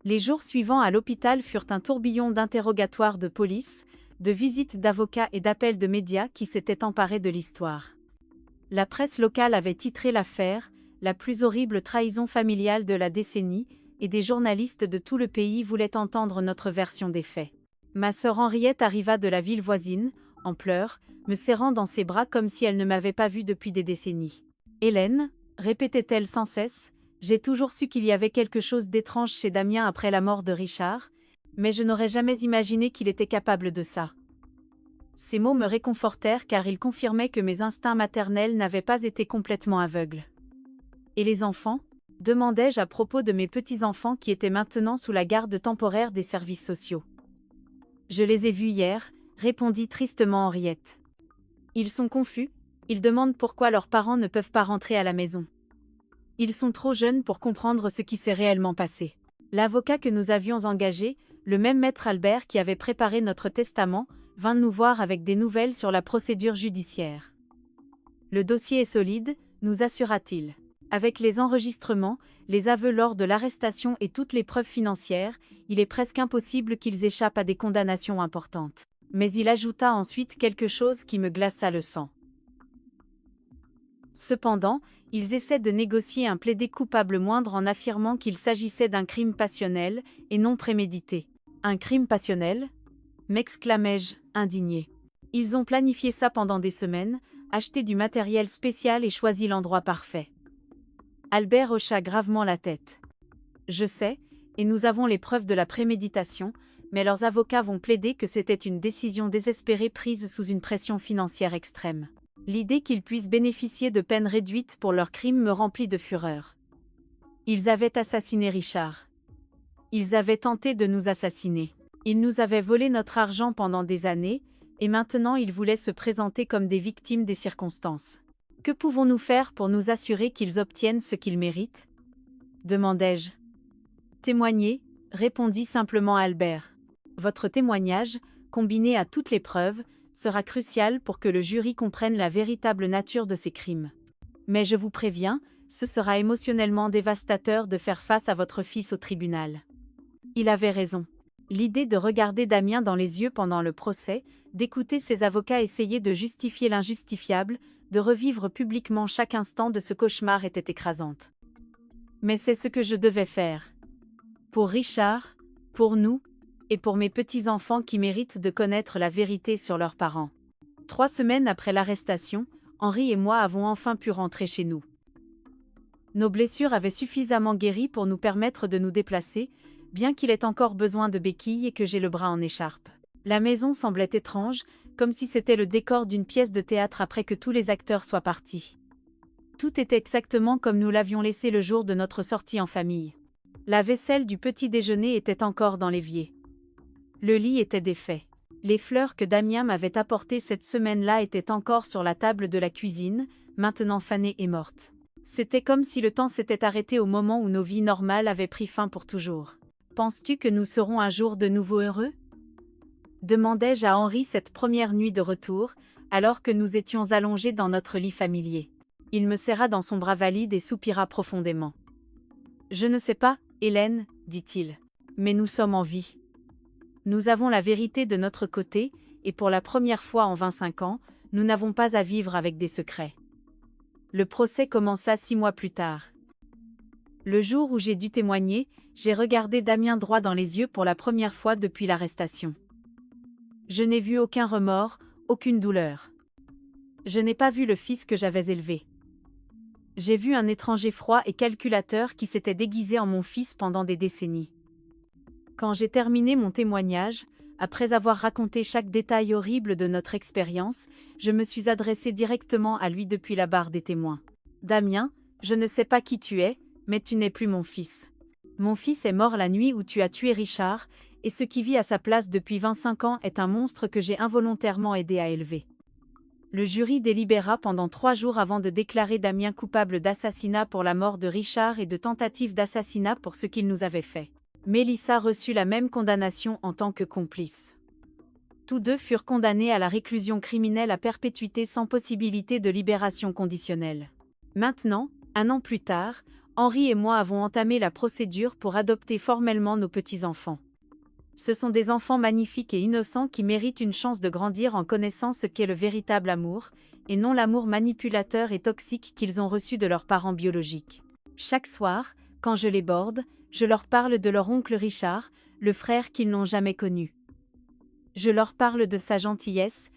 Les jours suivants à l'hôpital furent un tourbillon d'interrogatoires de police, de visites d'avocats et d'appels de médias qui s'étaient emparés de l'histoire. La presse locale avait titré l'affaire « La plus horrible trahison familiale de la décennie » et des journalistes de tout le pays voulaient entendre notre version des faits. Ma sœur Henriette arriva de la ville voisine, en pleurs, me serrant dans ses bras comme si elle ne m'avait pas vue depuis des décennies. « Hélène » répétait-elle sans cesse, « j'ai toujours su qu'il y avait quelque chose d'étrange chez Damien après la mort de Richard, mais je n'aurais jamais imaginé qu'il était capable de ça. » Ces mots me réconfortèrent car ils confirmaient que mes instincts maternels n'avaient pas été complètement aveugles. « Et les enfants ?» demandai-je à propos de mes petits-enfants qui étaient maintenant sous la garde temporaire des services sociaux. « Je les ai vus hier », répondit tristement Henriette. « Ils sont confus, ils demandent pourquoi leurs parents ne peuvent pas rentrer à la maison. Ils sont trop jeunes pour comprendre ce qui s'est réellement passé. » L'avocat que nous avions engagé, le même maître Albert qui avait préparé notre testament, vint nous voir avec des nouvelles sur la procédure judiciaire. « Le dossier est solide », nous assura-t-il. Avec les enregistrements, les aveux lors de l'arrestation et toutes les preuves financières, il est presque impossible qu'ils échappent à des condamnations importantes. Mais il ajouta ensuite quelque chose qui me glaça le sang. Cependant, ils essaient de négocier un plaidé coupable moindre en affirmant qu'il s'agissait d'un crime passionnel et non prémédité. « Un crime passionnel ?» m'exclamai-je, indigné. « Ils ont planifié ça pendant des semaines, acheté du matériel spécial et choisi l'endroit parfait. » Albert hocha gravement la tête. « Je sais, et nous avons les preuves de la préméditation, mais leurs avocats vont plaider que c'était une décision désespérée prise sous une pression financière extrême. L'idée qu'ils puissent bénéficier de peines réduites pour leurs crimes me remplit de fureur. Ils avaient assassiné Richard. Ils avaient tenté de nous assassiner. Ils nous avaient volé notre argent pendant des années, et maintenant ils voulaient se présenter comme des victimes des circonstances. Que pouvons-nous faire pour nous assurer qu'ils obtiennent ce qu'ils méritent ? Demandai-je. Témoigner, répondit simplement Albert. Votre témoignage, combiné à toutes les preuves, sera crucial pour que le jury comprenne la véritable nature de ces crimes. Mais je vous préviens, ce sera émotionnellement dévastateur de faire face à votre fils au tribunal. Il avait raison. L'idée de regarder Damien dans les yeux pendant le procès, d'écouter ses avocats essayer de justifier l'injustifiable, de revivre publiquement chaque instant de ce cauchemar était écrasante. Mais c'est ce que je devais faire. Pour Richard, pour nous, et pour mes petits-enfants qui méritent de connaître la vérité sur leurs parents. 3 semaines après l'arrestation, Henri et moi avons enfin pu rentrer chez nous. Nos blessures avaient suffisamment guéri pour nous permettre de nous déplacer, bien qu'il ait encore besoin de béquilles et que j'ai le bras en écharpe. La maison semblait étrange, comme si c'était le décor d'une pièce de théâtre après que tous les acteurs soient partis. Tout était exactement comme nous l'avions laissé le jour de notre sortie en famille. La vaisselle du petit déjeuner était encore dans l'évier. Le lit était défait. Les fleurs que Damien m'avait apportées cette semaine-là étaient encore sur la table de la cuisine, maintenant fanée et morte. C'était comme si le temps s'était arrêté au moment où nos vies normales avaient pris fin pour toujours. « Penses-tu que nous serons un jour de nouveau heureux ?» demandai-je à Henri cette première nuit de retour, alors que nous étions allongés dans notre lit familier. Il me serra dans son bras valide et soupira profondément. « Je ne sais pas, Hélène, dit-il. Mais nous sommes en vie. Nous avons la vérité de notre côté, et pour la première fois en 25 ans, nous n'avons pas à vivre avec des secrets. » Le procès commença 6 mois plus tard. Le jour où j'ai dû témoigner, j'ai regardé Damien droit dans les yeux pour la première fois depuis l'arrestation. Je n'ai vu aucun remords, aucune douleur. Je n'ai pas vu le fils que j'avais élevé. J'ai vu un étranger froid et calculateur qui s'était déguisé en mon fils pendant des décennies. Quand j'ai terminé mon témoignage, après avoir raconté chaque détail horrible de notre expérience, je me suis adressé directement à lui depuis la barre des témoins. « Damien, je ne sais pas qui tu es, mais tu n'es plus mon fils. Mon fils est mort la nuit où tu as tué Richard, et ce qui vit à sa place depuis 25 ans est un monstre que j'ai involontairement aidé à élever. » Le jury délibéra pendant 3 jours avant de déclarer Damien coupable d'assassinat pour la mort de Richard et de tentative d'assassinat pour ce qu'il nous avait fait. Mélissa reçut la même condamnation en tant que complice. Tous deux furent condamnés à la réclusion criminelle à perpétuité sans possibilité de libération conditionnelle. Maintenant, 1 an plus tard, Henri et moi avons entamé la procédure pour adopter formellement nos petits-enfants. Ce sont des enfants magnifiques et innocents qui méritent une chance de grandir en connaissant ce qu'est le véritable amour, et non l'amour manipulateur et toxique qu'ils ont reçu de leurs parents biologiques. Chaque soir, quand je les borde, je leur parle de leur oncle Richard, le frère qu'ils n'ont jamais connu. Je leur parle de sa gentillesse,